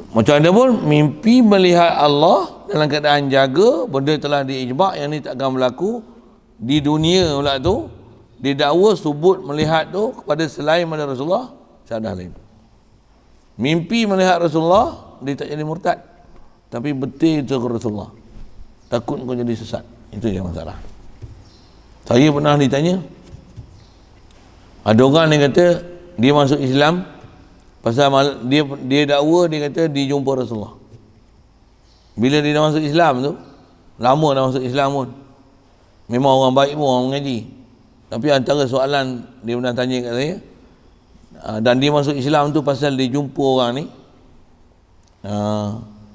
Macam mana pun mimpi melihat Allah dalam keadaan jaga, benda telah diijma' yang ni takkan berlaku di dunia pula tu. Didakwa subut melihat tu kepada selain pada Rasulullah, syahadah lain. Mimpi melihat Rasulullah, dia tak jadi murtad, tapi betul itu ke Rasulullah, takut kau jadi sesat. Itu yang masalah. Saya pernah ditanya, ada orang yang kata dia masuk Islam pasal dia dakwa, dia kata dia jumpa Rasulullah. Bila dia dah masuk Islam tu, lama dah masuk Islam pun, memang orang baik pun, orang mengaji, tapi antara soalan dia pernah tanya kat saya, dan dia masuk Islam tu pasal dia jumpa orang ni.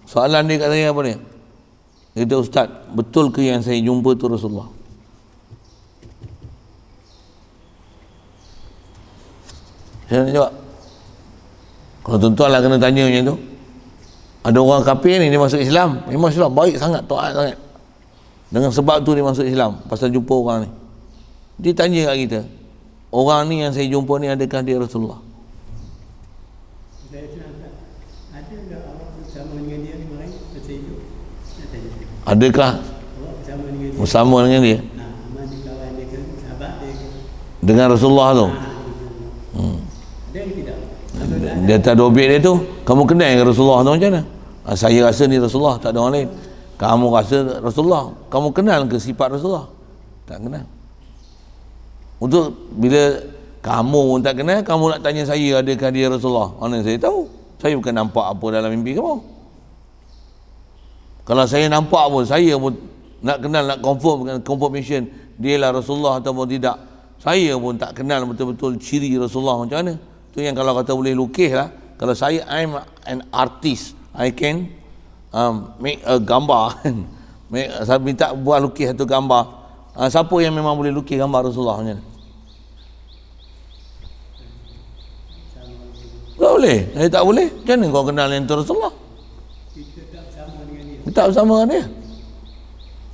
Soalan dia kat saya apa ni? Dia kata, Ustaz, betul ke yang saya jumpa tu Rasulullah? Saya nak jawab, kalau tuan-tuan lah kena tanya macam tu. Ada orang kafir ni, dia masuk Islam, memang Islam baik sangat, taat sangat, dengan sebab tu dia masuk Islam pasal jumpa orang ni. Dia tanya kat kita, orang ni yang saya jumpa ni, adakah dia Rasulullah? Adakah bersama dengan dia? Dengan Rasulullah tu? Dia tak ada objek dia tu. Kamu kenal dengan Rasulullah tu macam mana? Saya rasa ni Rasulullah, tak ada orang lain. Kamu rasa Rasulullah, kamu kenal ke sifat Rasulullah? Tak kenal. Untuk bila kamu pun tak kenal, kamu nak tanya saya adakah dia Rasulullah? Mana saya tahu? Saya bukan nampak apa dalam mimpi kamu. Kalau saya nampak pun, saya pun nak kenal, nak confirmation dia lah Rasulullah ataupun tidak, saya pun tak kenal betul-betul ciri Rasulullah macam mana. Tu yang kalau kata boleh lukis lah. Kalau saya, I'm an artist, I can make a gambar. Saya minta buat lukis satu gambar. Siapa yang memang boleh lukis gambar Rasulullah macam mana? Tak boleh. Saya tak boleh. Macam mana kau kenal yang tu Rasulullah? Kita tak bersama dengan dia.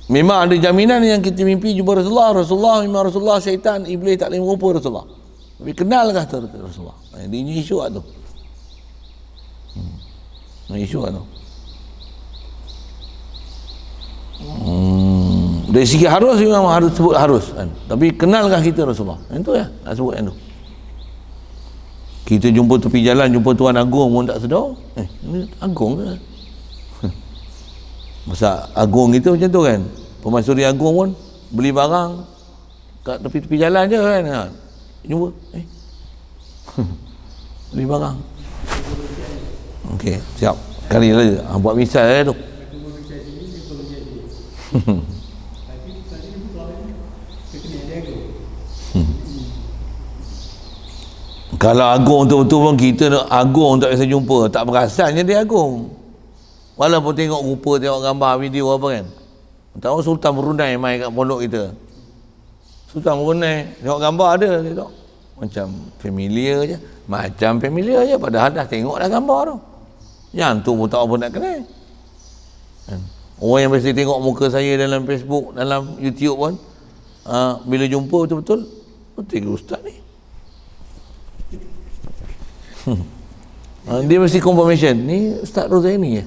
Memang ada jaminan yang kita mimpi jumpa Rasulullah memang Rasulullah, syaitan, iblis tak boleh merupa Rasulullah. Tapi kenalkah tu Rasulullah? Ini isu lah tu. Isu lah tu. Dari segi harus memang harus sebut harus kan? Tapi kenalkah kita Rasulullah? Yang tu ya, nak sebut yang tu. Kita jumpa tepi jalan, jumpa Tuan Agung pun tak sedar. Ini Agung ke? Masa Agung itu macam tu kan, Pemaisuri Agung pun beli barang kat tepi-tepi jalan je kan, jumpa beli barang, Okey, siap. Kali lagi buat misal tu. Aku mau percaya sini, dia perlu jadi. Tapi tadi itu soalnya kekinian dia aku. Kalau agung betul-betul pun kita nak agung tak biasa jumpa, tak perasannya dia agung. Walaupun tengok rupa, tengok gambar, video apa kan. Tahu Sultan Brunei mai kat pondok kita. Sultan Brunei tengok gambar ada dia tengok. Macam familiar je, padahal dah tengok dah gambar tu. Yang tu pun tak apa nak kenal. Orang yang biasa tengok muka saya dalam Facebook, dalam YouTube pun bila jumpa betul-betul betul ke ustaz ni. Dia mesti confirmation ni Ustaz Rozaini ya.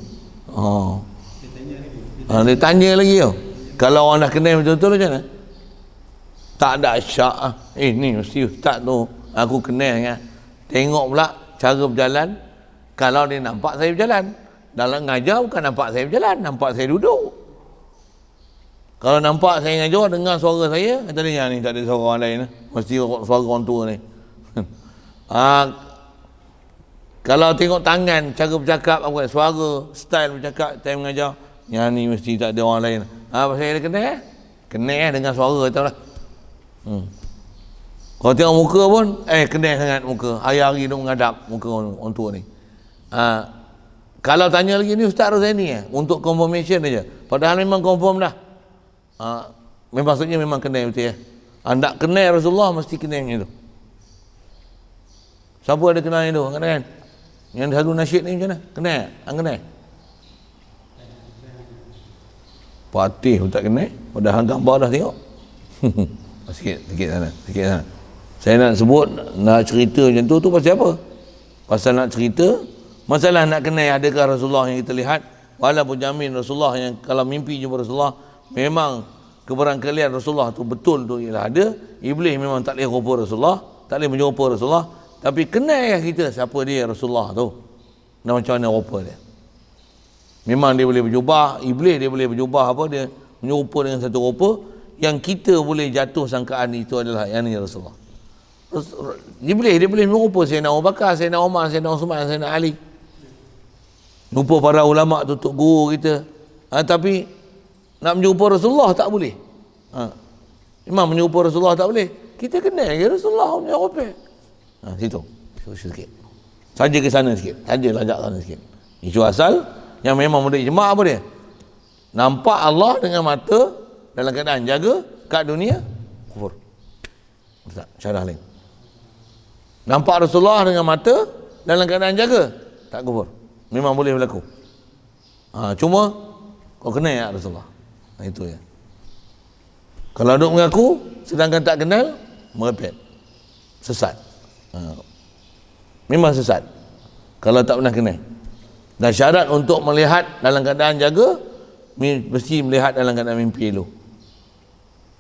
Dia tanya lagi tau. Kalau orang dah kenal betul-betul macam mana? Tak ada syak ni mesti ustaz tu aku kenal kan. Tengok pula cara berjalan. Kalau dia nampak saya berjalan, dalam ngajar bukan nampak saya berjalan, nampak saya duduk. Kalau nampak saya ngajar, dengar suara saya, kata dia ni tak ada suara orang lain, mesti suara orang tua ni. Kalau tengok tangan, cara bercakap, apa suara, style bercakap, time mengajar, yang ni mesti tak ada orang lain. Pasal dia kenal dengan suara tahu lah. Kalau tengok muka pun, kenal sangat muka. Hari-hari duk menghadap muka orang tua ni. Kalau tanya lagi ni Ustaz Rozaini untuk confirmation aja. Padahal memang confirm dah. Maksudnya memang kenal betul ya. Nak kenal Rasulullah mesti kenal yang itu. Siapa ada kenal yang itu? Kan? Yang satu nasyid ni macam mana? Kenal? Kenal? Patih pun tak kenal. Padahal gambar dah tengok. sikit sana. Saya nak sebut, nak cerita macam tu pasal apa? Pasal nak cerita masalah nak kenal adakah Rasulullah yang kita lihat, walaupun jamin Rasulullah yang kalau mimpi jumpa Rasulullah memang keberangkalian Rasulullah tu betul tu ialah ada. Iblis memang tak boleh rupa Rasulullah, tak boleh menyerupa Rasulullah, tapi kenal kita siapa dia Rasulullah tu dan macam mana rupa dia. Memang dia boleh berjubah, iblis dia boleh berjubah apa dia menyerupa dengan satu rupa yang kita boleh jatuh sangkaan itu adalah yang ni Rasulullah. Iblis dia boleh menyerupa Sayyidina Abu Bakar, Sayyidina Umar, Sayyidina Uthman, Sayyidina Ali, jumpa para ulama tutup guru kita. Tapi nak menjumpa Rasulullah tak boleh. Memang menjumpa Rasulullah tak boleh. Kita kenal ke Rasulullah punya rupa. Situ sikit. Saja ke sana sikit. Saja lajak sana sikit. Isu asal yang memang mudah ijma' apa dia? Nampak Allah dengan mata dalam keadaan jaga kat dunia, kufur. Tak, syarah lain. Nampak Rasulullah dengan mata dalam keadaan jaga, tak kufur. Memang boleh berlaku. Cuma kau kenal ya Rasulullah. Itu ya. Kalau duk mengaku sedangkan tak kenal, merepet. Sesat. Memang sesat. Kalau tak pernah kenal. Dan syarat untuk melihat dalam keadaan jaga, mesti melihat dalam keadaan mimpi dulu.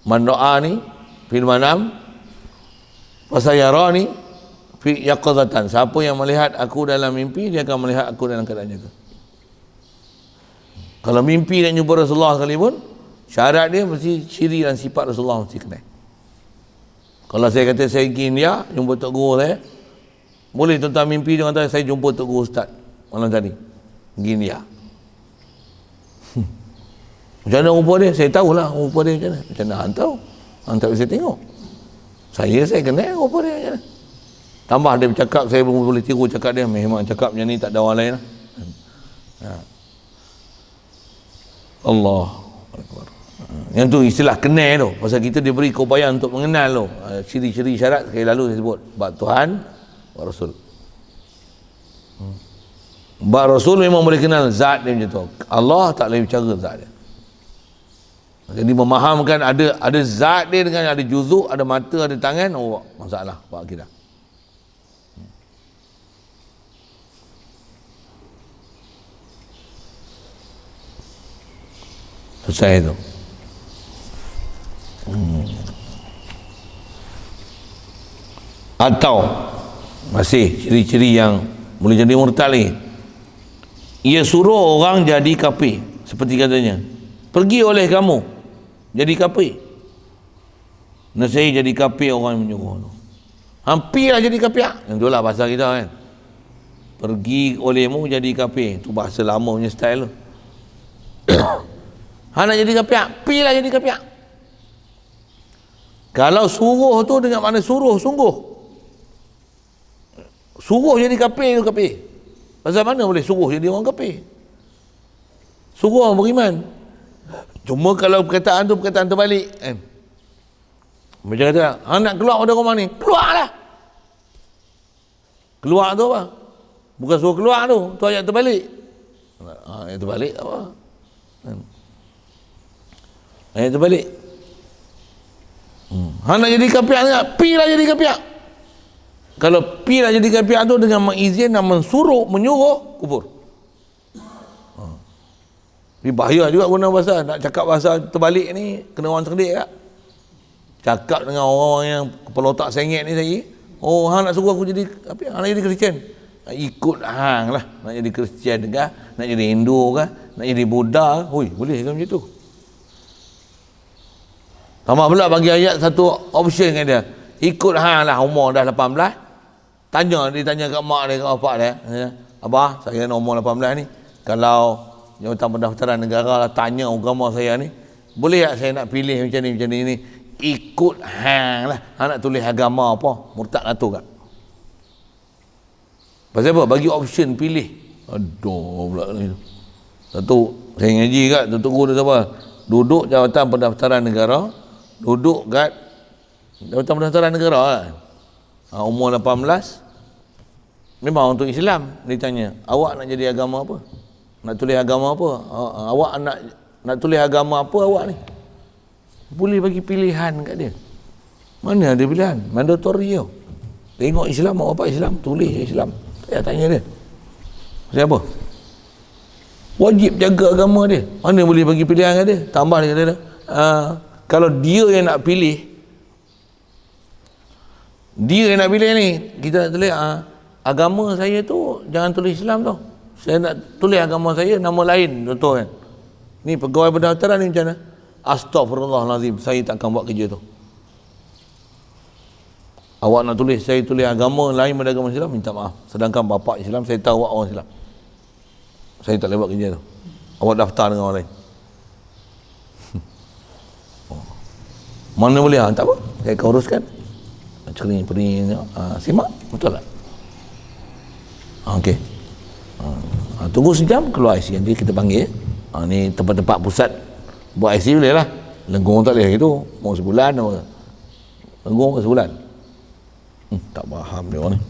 Man ra'a ni fil manam fasayara ni fi yaqazatan. Siapa yang melihat aku dalam mimpi, dia akan melihat aku dalam keadaan jaga. Kalau mimpi nak jumpa Rasulullah sekalipun, syarat dia mesti ciri dan sifat Rasulullah mesti kenal. Kalau saya kata saya pergi India jumpa Tok Guru saya, boleh tuan-tuan mimpi dia kata saya jumpa Tok Guru Ustaz malam tadi pergi India. Macam mana rupa dia? Saya tahulah rupa dia macam mana. Macam mana hang tahu? Hang tak bisa tengok. Saya kenal rupa dia macam mana. Tambah dia bercakap, saya pun boleh tiru cakap dia. Memang cakap macam ni tak ada orang lain lah. Allah Akbar. Yang tu istilah kenal tu. Pasal kita diberi keupayaan untuk mengenal tu. Ciri-ciri syarat sekali lalu saya sebut. Bab Tuhan, bab Rasul. Bab Rasul memang boleh kenal zat dia macam tu. Allah tak boleh bicara zat dia. Jadi memahamkan ada zat dia dengan ada juzuk, ada mata, ada tangan, masalah bab akidah. Selesai tu. Atau masih ciri-ciri yang boleh jadi murtad lagi. Ia suruh orang jadi kafir, seperti katanya, pergi oleh kamu jadi kafir. Nasihat jadi kafir orang yang menyuruh tu. Hampirlah jadi kafir. Yang itulah pasal kita kan. pergi olehmu jadi kafir. Tu bahasa lama punya style tu. Hang nak jadi kafir, pilah jadi kafir. Kalau suruh tu dengan makna suruh sungguh. Suruh jadi kafir tu kafir. Pasal mana boleh suruh jadi orang kafir? Suruh orang beriman. Cuma kalau perkataan tu perkataan terbalik kan. Macam kata, hang nak keluar pada rumah ni, keluarlah. Keluar tu apa? Bukan suruh keluar tu ayat terbalik. Ayat terbalik apa? Ayat terbalik. Hang nak jadi kafir tak? Pilah jadi kafir. Kalau pilah jadi kafir tu dengan mengizinkan, mensuruh, menyuruh, kufur. Ini bahaya juga guna bahasa. Nak cakap bahasa terbalik ni kena orang cerdik tak? Cakap dengan orang yang kepala otak sengit ni saya. Oh, hang nak suruh aku jadi apa? Hang nak jadi Kristian. Ikut hang lah. Nak jadi Kristian ke? Nak jadi Hindu ke? Nak jadi Buddha? Hui, boleh ke macam tu? Tambah pula bagi ayat satu option kan dia. Ikut hang lah, umur dah 18. Dia tanya kat mak dia, kat bapak dia. Abah, saya umur 18 ni. Kalau Jabatan Pendaftaran Negara lah tanya agama saya ni, boleh tak saya nak pilih macam ni? Ikut hang lah. Hang nak tulis agama apa? Murtad atau tak? Pasal apa? Bagi option pilih. Aduh pula ni. Satu, saya ngaji kat Datuk Guru tu apa? Duduk Jabatan Pendaftaran Negara, duduk kat Jabatan Pendaftaran Negara lah. Umur 18, memang untuk Islam. Dia tanya, awak nak jadi agama apa? Nak tulis agama apa? Awak nak tulis agama apa awak ni? Boleh bagi pilihan kat dia. Mana ada pilihan? Mandatory tau. Tengok Islam, mak bapak Islam, tulis Islam. Saya tanya dia. Siapa? Wajib jaga agama dia. Mana boleh bagi pilihan kat dia? Tambah dia kata, kalau dia yang nak pilih, dia yang nak pilih ni, kita nak tulis agama saya tu jangan tulis Islam tau. Saya nak tulis agama saya nama lain, contoh kan. Ni pegawai pendaftaran ni macam mana? Astaghfirullahalazim, saya takkan buat kerja tu. Awak nak tulis, saya tulis agama lain pada agama Islam, minta maaf. Sedangkan bapa Islam, saya tahu awak orang Islam. Saya tak boleh buat kerja tu. Awak daftar dengan orang lain. Mana boleh? Tak apa, saya akan uruskan. Cering-pering, simak, betul tak? Okey. Tunggu sejam, keluar IC. Nanti kita panggil. Ni tempat-tempat pusat buat IC boleh lah. Lenggung tak boleh gitu. Mau sebulan apa? Lenggung ke sebulan? Tak faham dia orang ni.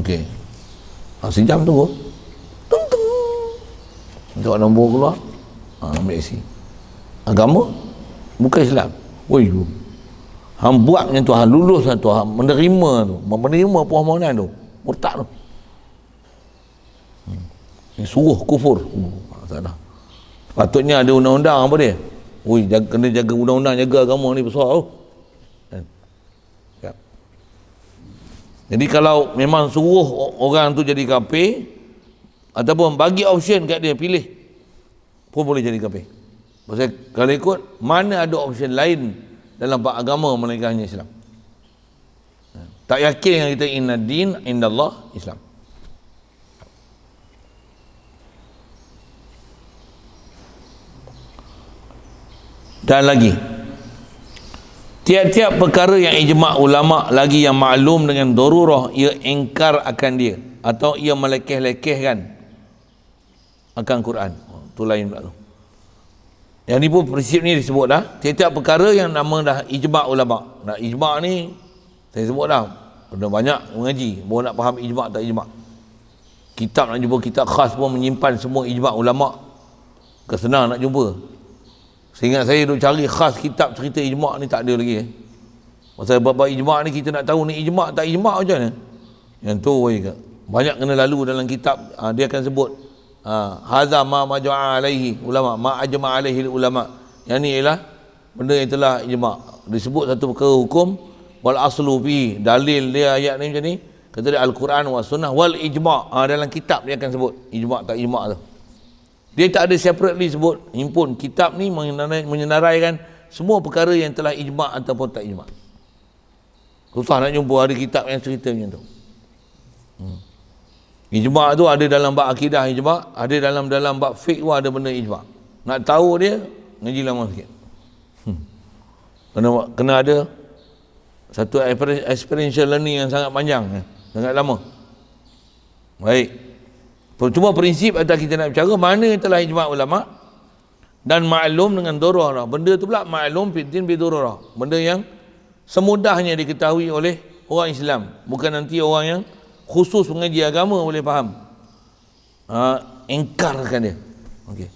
Okey. Sejam tunggu. Tung tung. Tengok nombor keluar. Ambil IC. Agama bukan Islam. Woi. Hang buat macam tu, hang lulus tu, hang menerima permohonan tu. Murtad tu. Ni suruh kufur. Salah. Patutnya ada undang-undang apa dia? Oi, kena jaga undang-undang, jaga agama ni besar tu. Jadi kalau memang suruh orang tu jadi kafir ataupun bagi option kat dia pilih, pun boleh jadi kafir. Pasal kalau ikut, mana ada option lain dalam bab agama melainkan hanya Islam. Tak yakin dengan kita inna din indallah Islam. Dan lagi, tiap-tiap perkara yang ijma' ulama' lagi yang maklum dengan darurah, ia ingkar akan dia atau ia melekeh-lekehkan akan Quran. Tu lain pula tu. Yang ni pun prinsip ni disebut dah. Tiap-tiap perkara yang nama dah ijma' ulama'. Nah, ijma' ni saya sebut dah. Pernah banyak mengaji baru nak faham ijma' tak ijma'. Kitab nak jumpa kitab khas pun menyimpan semua ijma' ulama'. Kesenang nak jumpa. Seingat saya duk cari khas kitab cerita ijma' ni tak ada lagi. Pasal bab ijma' ni kita nak tahu ni ijma' tak ijma' macam mana. Yang tu banyak kena lalu dalam kitab. Dia akan sebut hadza ma majma'a alaihi ulama, ma ajma'a alaihi ulama. Yang ni ialah benda yang telah ijma'. Disebut satu perkara hukum wal aslu fi, dalil dia ayat ni macam ni. Kata dia Al-Quran wa sunnah wal ijma'. Dalam kitab dia akan sebut ijma' tak ijma' tu. Dia tak ada separately sebut. Himpun kitab ni menyenaraikan semua perkara yang telah ijma' ataupun tak ijma'. Susah nak jumpa ada kitab yang cerita macam tu. Ijma' tu ada dalam bab akidah ijma', ada dalam bab fiqh pun ada benda ijma'. Nak tahu dia, ngaji lama sikit. Kena ada satu experiential learning yang sangat panjang, sangat lama. Baik. Cuma prinsip atas kita nak bicara mana yang telah ijma' ulama' dan maklum dengan darurah. Benda tu pula maklum fitin bi darurah. Benda yang semudahnya diketahui oleh orang Islam, bukan nanti orang yang khusus mengaji agama boleh faham. Ingkarkan dia. Okey.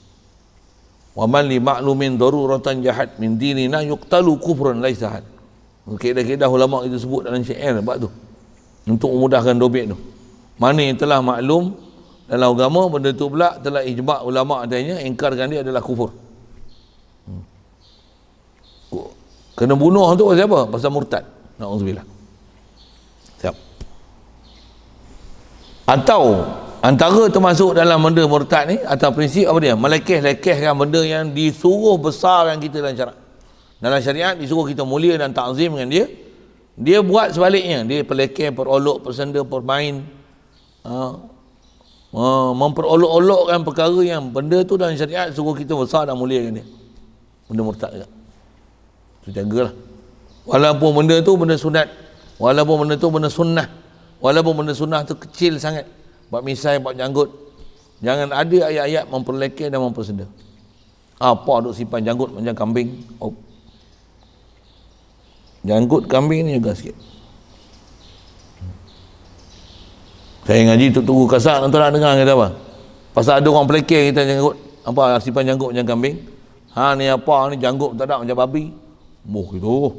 Wa man li ma'lumin daruratan jahat min dinina yuqtalu kufran laisa had. Kaedah-kaedah ulama itu sebut dalam syair bab tu. Untuk memudahkan dobit tu. Mana yang telah maklum dalam agama, benda tu pula telah ijma' ulama adanya, ingkarkan dia adalah kufur. Kena bunuh tu pasal apa? Pasal murtad. Na'udzubillah. Siap. Atau antara termasuk dalam benda murtad ni, atau prinsip apa dia? Melekeh-lekehkan benda yang disuruh besarkan kita dalam syariat. Dalam syariat disuruh kita mulia dan ta'zim dengan dia. Dia buat sebaliknya. Dia pelekeh, perolok, persenda, permain. Memperolok-olokkan perkara yang benda tu dalam syariat suruh kita besar dan muliakan dia. Benda murtad juga. Tu jagalah. Walaupun benda tu benda sunat, walaupun benda tu benda sunnah, walaupun benda sunnah tu kecil sangat, buat misai, buat janggut, jangan ada ayat-ayat memperlekeh dan mempersenda. Apa duk simpan janggut macam kambing? Janggut kambing ni juga sikit. Saya ngaji tu tunggu kasar, nanti nak dengar kata apa? Pasal ada orang pelekeh kita janggut, apa simpan janggut macam kambing. Ni apa ni janggut tak ada macam babi. Itu.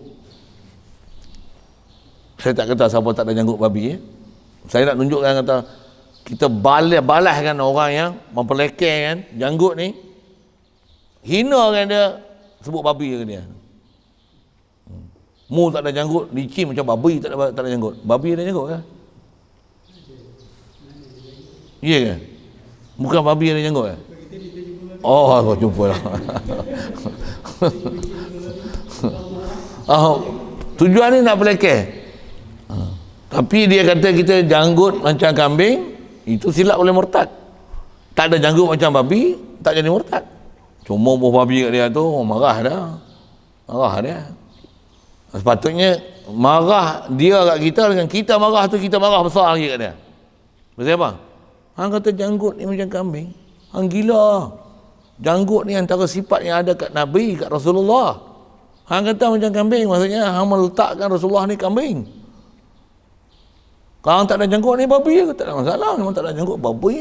Saya tak kata siapa tak ada janggut babi. Saya nak tunjukkan kata kita balaskan orang yang memperlekehkan janggut ni, hinakan dia, sebut babi ke dia. Mu tak ada janggut, licin macam babi, tak ada janggut. Babi ada janggut ke? Ya ke? Bukan babi ada janggut ke? Oh, jumpa lah. Tujuan ni nak pelekeh. Tapi dia kata kita janggut macam kambing, itu silap oleh murtad. Tak ada janggut macam babi, tak jadi murtad. Cuma buah babi kat dia tu, marah dah. Marah dia. Sepatutnya marah dia kat kita, dengan kita marah tu, kita marah besar lagi kat dia. Pasal apa? Hang kata janggut ni macam kambing. Hang gila. Janggut ni antara sifat yang ada kat Nabi, kat Rasulullah. Hang kata macam kambing, maksudnya hang meletakkan Rasulullah ni kambing. Kalau tak ada janggut ni babi ke, tak ada masalah. Memang tak ada janggut babi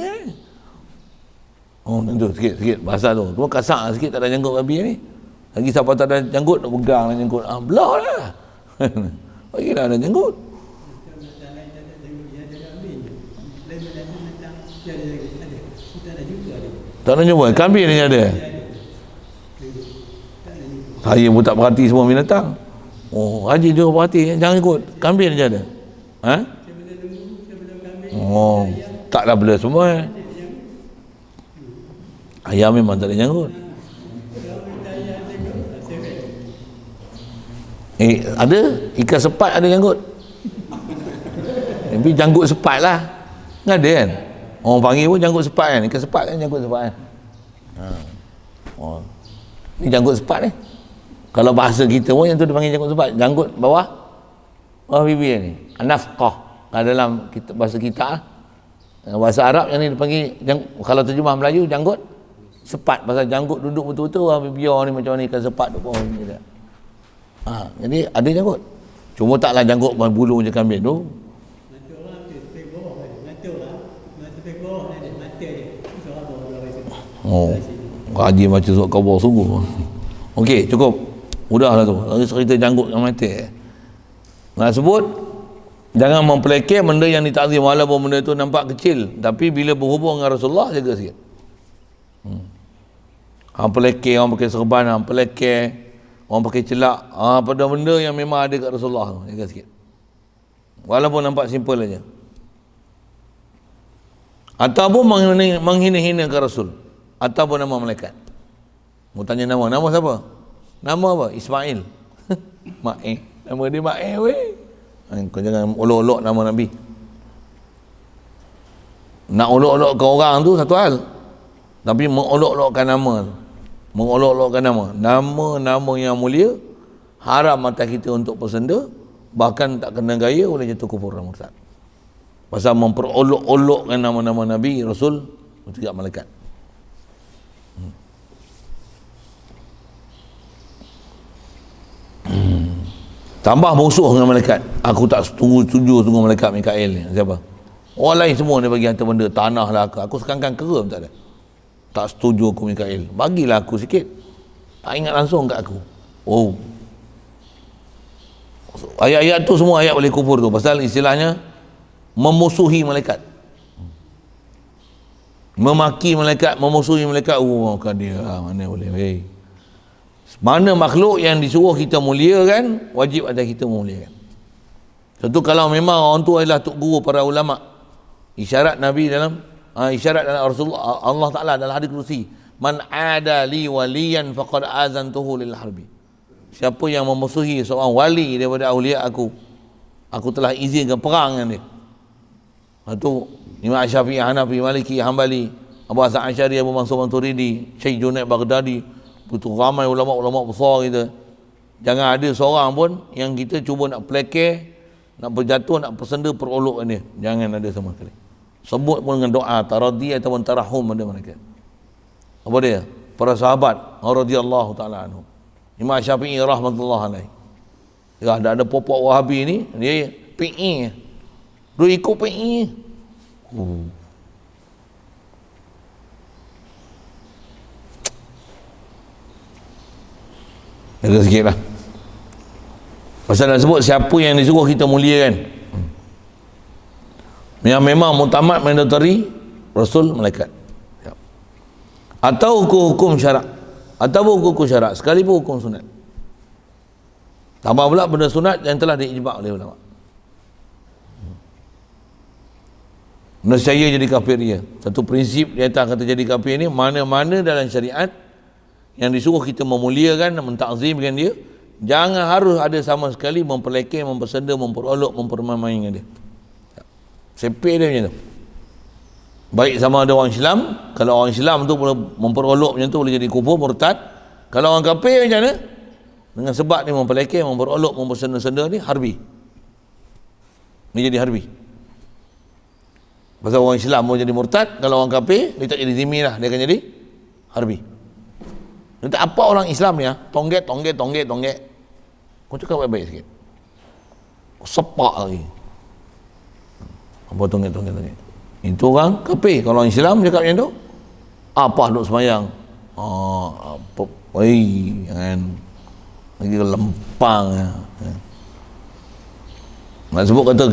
tentu sikit bahasa tu. Cuma kasar sikit, tak ada janggut babi ni. Lagi siapa tak ada janggut, nak pegang lah janggut. Belah lah. Bagilah ada janggut. Tak ada jumpa, kambing ni ada. Saya pun tak perhati semua binatang. Haji juga perhati, jangan ikut. Kambing ni ada. Taklah bela semua. Ayam memang tak ada janggut. Ada ikan sepat ada janggut. Tapi janggut sepat lah. Nggak ada kan? Orang panggil pun janggut sepat kan. Ikan sepat kan janggut sepat kan. Ni janggut sepat ni. Kalau bahasa kita pun yang tu dipanggil janggut sepat. Janggut bawah bibir ni. Nafqah. Dalam bahasa kita lah. Bahasa Arab yang ni dipanggil, kalau terjemah Melayu, janggut sepat. Pasal janggut duduk betul-betul bibir ni macam ni, ikan sepat tu pun. Jadi ada janggut. Cuma taklah janggut bulu macam kambing tu. Haji macam surat khabar sungguh. Okey, cukup. Udahlah tu. Lagi cerita janggut yang mati. Nak sebut, jangan mempelekeh benda yang ditakzim, walaupun benda tu nampak kecil, tapi bila berhubung dengan Rasulullah, jaga sikit. Orang pelekeh, orang pakai serban, orang pelekeh, orang pakai celak, pada benda yang memang ada kat Rasulullah tu, jaga sikit. Walaupun nampak simple aja. Ataupun menghina-hinakan Rasul, ataupun nama malaikat. Mau tanya nama siapa? Nama apa? Ismail. Ma'e. Nama dia Ma'e weh. Kau jangan olok-olok nama Nabi. Nak olok-olokkan orang tu satu hal, tapi mengolok-olokkan nama tu, mengolok-olokkan nama yang mulia, haram atas kita untuk bersenda, bahkan tak kena gaya, boleh jatuh kufur dan murtad. Pasal memperolok-olokkan nama-nama Nabi, Rasul, juga malaikat. Tambah musuh dengan malaikat. Aku tak setuju dengan malaikat Mikael ni. Siapa? Orang lain semua dia bagi harta benda, tanah lah aku sekarang kera pun tak ada. Tak setuju aku Mikael. Bagilah aku sikit. Tak ingat langsung kat aku. Oh. Ayat-ayat tu semua ayat boleh kufur tu. Pasal istilahnya memusuhi malaikat. Memaki malaikat, memusuhi malaikat. Oh, kan dia. Mana boleh. Hey. Mana makhluk yang disuruh kita muliakan, wajib ada kita memuliakan. Tentu kalau memang orang tu adalah tok guru para ulama. Isyarat Nabi dalam isyarat dalam Rasulullah Allah Taala dalam hadis kursi, man ada li waliyan faqad azantuhu lil harbi. Siapa yang memusuhi seorang wali daripada awliya aku telah izinkan perang dengan dia. Itu Imam Syafi'i, Hanafi, Maliki, Hambali, Abu Hasan Asy'ari, Abu Mansur Maturidi, Syekh Junaid Baghdadi, betul ramai ulama-ulama besar kita. Jangan ada seorang pun yang kita cuba nak pelekeh, nak berjatuh, nak bersenda, perolokkan dia. Jangan ada sama sekali. Sebut pun dengan doa taradhi ataupun tarahum pada mereka. Apa dia? Para sahabat radhiyallahu taala anhum. Imam Syafi'i rahmatullah alaihi. Ya, ada popok Wahabi ni, dia PE. Dia ikut PE. Jaga sikit lah. Pasal nak sebut siapa yang disuruh kita muliakan, yang memang mutamat mandatory, Rasul, malaikat. Atau hukum-hukum syarak, atau hukum-hukum syarak, sekalipun hukum sunat. Tambah pula benda sunat yang telah diijma' oleh ulama. Nescaya jadi kafir dia. Satu prinsip di atas kata jadi kafir ni, mana-mana dalam syariat yang disuruh kita memuliakan dan mentakzimkan dia, jangan harus ada sama sekali memperlekeh, mempersenda, memperolok, mempermainkan dia. Sepik dia macam tu. Baik sama ada orang Islam, kalau orang Islam tu boleh memperolok macam tu, boleh jadi kufur, murtad. Kalau orang kafir macam mana? Dengan sebab dia memperlekeh, memperolok, mempersenda-senda ni, harbi. Dia jadi harbi. Pasal orang Islam mau jadi murtad, kalau orang kafir, dia tak jadi zimmi lah, dia akan jadi harbi. Nanti apa orang Islam ni tonggek. Kau cakap baik-baik sikit. Kau sepak lagi. Apa tonggek. Itu orang kafir. Kalau orang Islam cakap macam tu, apa duk semayang? Apa? Jangan. Lagi lempang. Nak sebut kata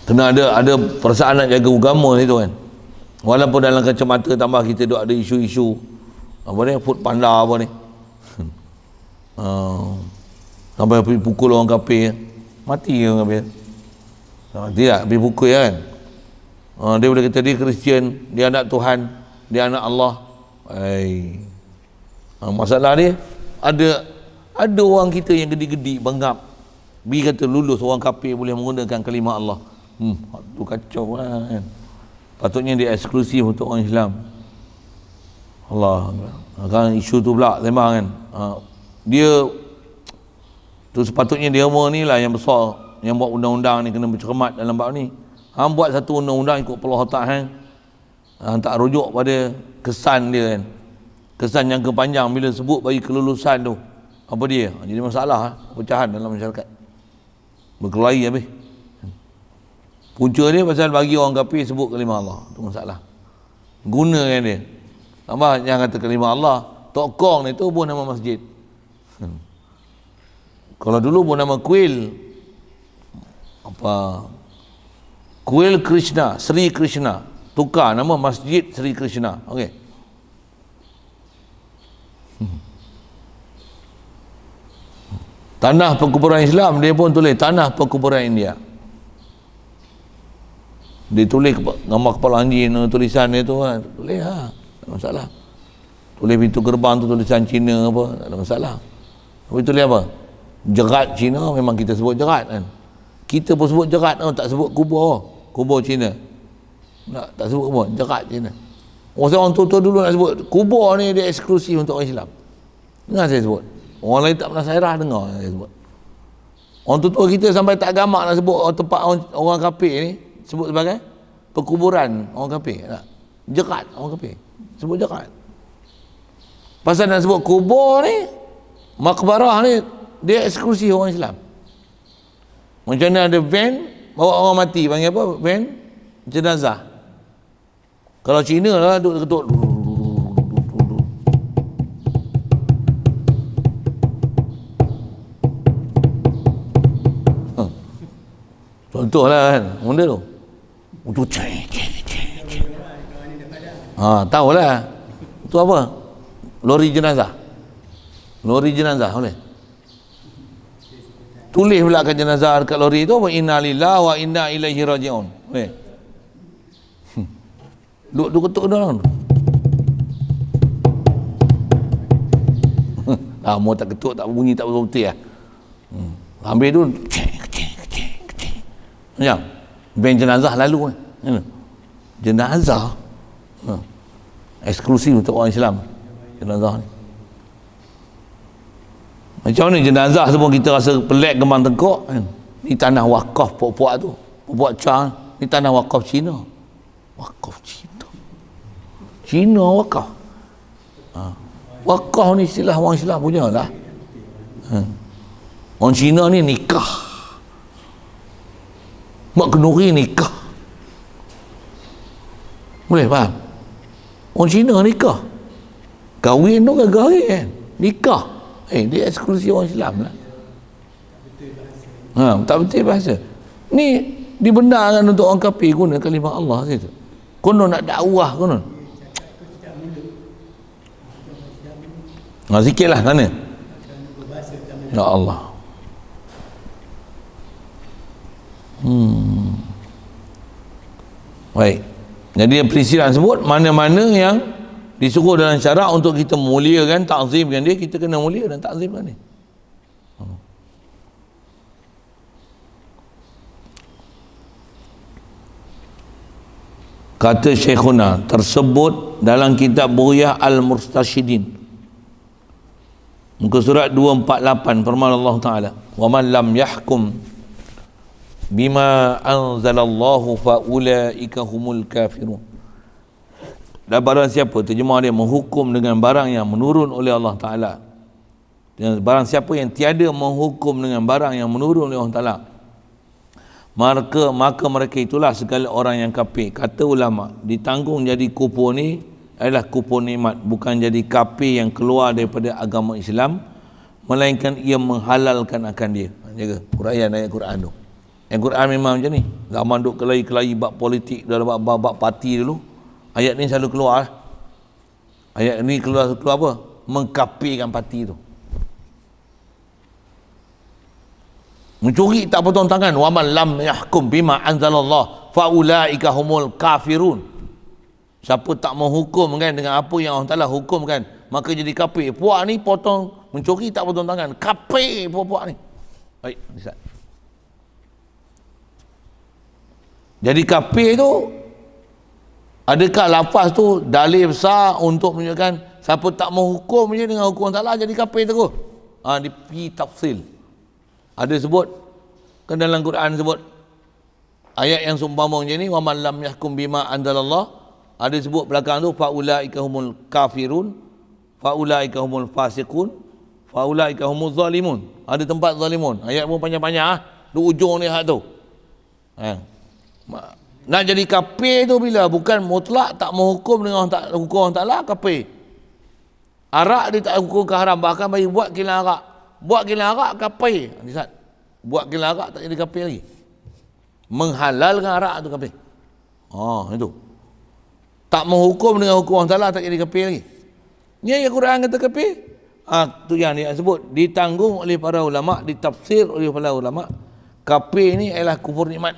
kena ada perasaan nak jaga agama ni tu kan. Walaupun dalam kacamata tambah kita duk ada isu-isu apa ni, food panda apa ni, sampai pergi pukul orang kafir, mati ke orang kafir? Mati tak? Pergi pukul kan? Dia boleh kata dia Kristian, dia anak Tuhan, dia anak Allah. Masalah dia ada orang kita yang gedi-gedi bangap, bi kata lulus orang kafir boleh menggunakan kalimah Allah. Tu kacau kan. Patutnya dia eksklusif untuk orang Islam. Allah kan isu tu pula sembang kan. Dia tu sepatutnya dia umur ni lah yang besar, yang buat undang-undang ni kena bercermat dalam bab ni. Hang buat satu undang-undang ikut peluh otak hang. Tak rujuk pada kesan dia kan. Kesan yang kepanjang bila sebut bagi kelulusan tu. Apa dia? Jadi masalah pecahan dalam masyarakat. Berkelahi habis. Punca dia pasal bagi orang kafir sebut kalimah Allah. Tu masalah. Gunakan dia. Tambah yang kata kalimah Allah, Tok Kong ni tu pun nama masjid. Kalau dulu pun nama kuil apa? Kuil Krishna, Sri Krishna. Tukar nama Masjid Sri Krishna. Okey. Tanah perkuburan Islam dia pun tulis tanah perkuburan India. Dia tulis gambar kepala anjing, tulisan dia tu kan. Tulis tak ada masalah. Tulis pintu gerbang tu tulisan Cina apa, tak ada masalah. Tapi tulis apa? Jerat Cina, memang kita sebut jerat kan. Kita pun sebut jerat, tak sebut kubur Cina. Tak sebut kubur, jerat je. Orang tua dulu nak sebut kubur ni dia eksklusif untuk orang Islam. Dengar saya sebut. Orang lain tak pernah sairah dengar saya sebut. Orang tua kita sampai tak gamak nak sebut tempat orang kafir ni sebut sebagai perkuburan orang kafir. Jerat orang kafir. Sebut jerat. Pasal nak sebut kubur ni, makbarah ni dia eksklusif orang Islam. Macam mana ada van bawa orang mati, panggil apa? Van jenazah. Kalau Cina lah duduk ketuk. Contohlah kan, benda tu. Itu tahulah. Itu apa? Lori jenazah. Lori jenazah boleh. Tulis pula kat jenazah dekat lori tu, wa inna lillahi wa inna ilaihi raji'un. Boleh. Duk ketuk orang tu. Mau tak ketuk, tak bunyi, tak betul-betul lah. Ambil tu macam band jenazah lalu jenazah eksklusif untuk orang Islam. Jenazah ni macam ni, jenazah semua kita rasa pelik gembang tengkok kan? Ni tanah wakaf puak-puak tu, puak Chang ni tanah wakaf Cina. Wakaf Cina wakaf. Wakaf ni istilah orang Islam punya lah. Orang Cina ni nikah, mak kenduri nikah, boleh faham? Orang Cina nikah, kahwin tu kan kahwin, nikah. Dia eksklusif orang Islam lah. Tak betul bahasa. Ni dibenarkan untuk orang kafir guna kalimah Allah situ. Konon nak dakwah konon. Sikitlah sana. Ya Allah. Baik. Jadi peristiwa sebut mana-mana yang disuruh dalam syarak untuk kita muliakan, takzimkan dia, kita kena mulia dan takzimkan dia. Kata Syekhuna tersebut dalam kitab Bughiyah Al-Murtasyidin, muka surat 248, firman Allah Ta'ala, wa man lam yahkum bima anzalallahu fa ulaika humul kafirun. Dan barang siapa, terjemah dia, menghukum dengan barang yang menurun oleh Allah Ta'ala, dan barang siapa yang tiada menghukum dengan barang yang menurun oleh Allah Ta'ala, maka mereka itulah segala orang yang kafir. Kata ulama, ditanggung jadi kufur ni adalah kufur nikmat, bukan jadi kafir yang keluar daripada agama Islam, melainkan ia menghalalkan akan dia. Jaga Quran, ayat Quran tu. Yang Quran memang macam ni. Zaman duk kelahi bab politik, dalam bab parti dulu, ayat ni selalu keluar. Ayat ni keluar apa? Mengkafirkan parti tu. Mencuri tak potong tangan. Wa man lam yahkum bima anzalallah fa ulaika humul kafirun. Siapa tak menghukum kan dengan apa yang Allah Taala hukumkan, maka jadi kafir. Puak ni potong, mencuri tak potong tangan, kafir puak ni. Baik, Ustaz. Jadi kafir tu, adakah lafaz tu dalil besar untuk menunjukkan siapa tak menghukum je dengan hukum Allah jadi kafir terus? Di pi tafsil. Ada sebut kan dalam Quran sebut ayat yang seumpama macam ni, wa man lam yahkum bima anzalallah, ada sebut belakang tu fa ulaika humul kafirun, fa ulaika humul fasiqun, fa ulaika humuz zalimun. Ada tempat zalimun. Ayat pun panjang-panjang di ujung ni hak tu. Nak jadi kafir tu bila bukan mutlak tak menghukum dengan hukum Allah Ta'ala, kafir. Arak dia tak hukum ke haram, bahkan bagi buat kilang arak. Buat kilang arak kafir. Buat kilang arak tak jadi kafir lagi. Menghalalkan arak tu kafir. Itu. Tak menghukum dengan hukum Allah Ta'ala tak jadi kafir lagi. Ni ayat Quran kata kafir. Tu yang dia sebut ditanggung oleh para ulama, ditafsir oleh para ulama. Kafir ni adalah kufur nikmat.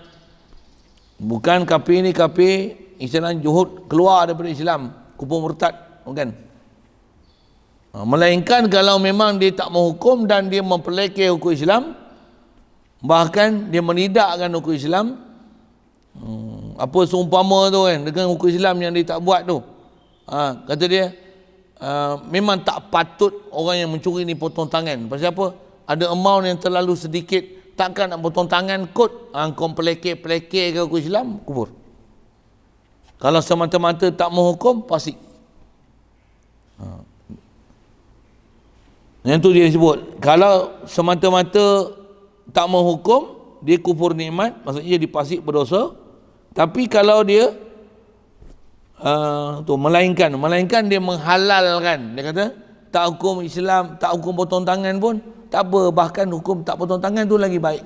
Bukan kafir ni kafir istilah juhud, keluar daripada Islam, kufur murtad, bukan. Melainkan kalau memang dia tak menghukum dan dia mempelekeh hukum Islam, bahkan dia menidakkan hukum Islam, apa seumpama tu kan dengan hukum Islam yang dia tak buat tu. Kata dia memang tak patut orang yang mencuri ni potong tangan. Pasal apa? Ada amount yang terlalu sedikit, takkan nak potong tangan kot. Kau pelekeh ke hukum Islam, kubur. Kalau semata-mata tak menghukum, fasik. Yang tu dia sebut, kalau semata-mata tak menghukum, dia kufur nikmat, maksudnya dia fasik berdosa. Tapi kalau dia melainkan dia menghalalkan, dia kata tak hukum Islam, tak hukum potong tangan pun tak apa, bahkan hukum tak potong tangan tu lagi baik.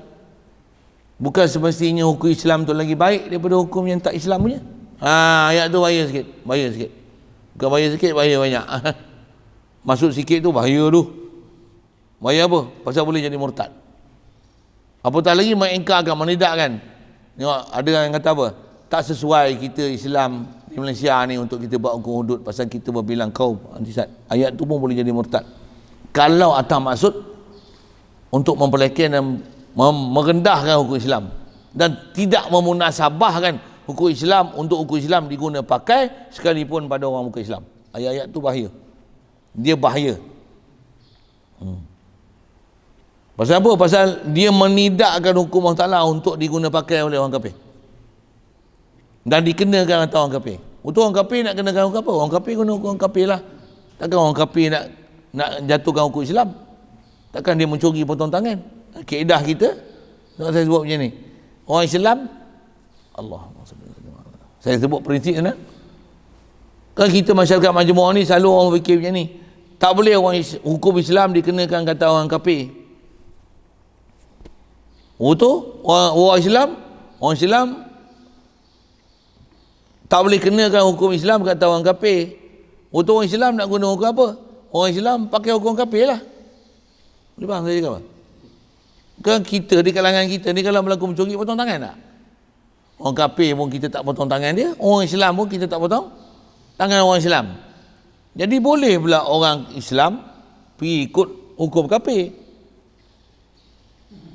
Bukan semestinya hukum Islam tu lagi baik daripada hukum yang tak Islam punya. Ayat tu bahaya sikit. Bukan bahaya sikit, bahaya banyak. Masuk sikit tu bahaya tu. Bahaya apa? Pasal boleh jadi murtad. Apatah lagi mengingkarkan, menidakkan. Tengok, ada yang kata apa? Tak sesuai kita Islam di Malaysia ni untuk kita buat hukum hudud pasal kita berbilang kaum antisat. Ayat tu pun boleh jadi murtad. Kalau atas maksud untuk mempelekehkan dan merendahkan hukum Islam dan tidak memunasabahkan hukum Islam untuk hukum Islam diguna pakai sekalipun pada orang bukan Islam. Ayat-ayat tu bahaya. Dia bahaya. Pasal apa? Pasal dia menidakkan hukum Allah Ta'ala untuk diguna pakai oleh orang kafir. Dan dikenakan atas orang kafir. Untuk orang kafir nak kenakan hukum apa? Orang kafir guna hukum kafir lah. Takkan orang kafir nak jatuhkan hukum Islam. Takkan dia mencuri potong tangan. Kaedah kita, saya sebut macam ni. Orang Islam, saya sebut prinsip sana. Kan kita masyarakat majmuk ni selalu orang fikir macam ni. Tak boleh hukum Islam dikenakan kata orang kafir. Orang Islam tak boleh kenakan hukum Islam kata orang kafir. Orang Islam nak guna hukum apa? Orang Islam pakai hukum kafir lah. Boleh faham saya cakap apa? Kan kita di kalangan kita ni kalau berlaku mencuri potong tangan tak? Orang kafir pun kita tak potong tangan dia, orang Islam pun kita tak potong tangan orang Islam. Jadi boleh pula orang Islam pergi ikut hukum kafir.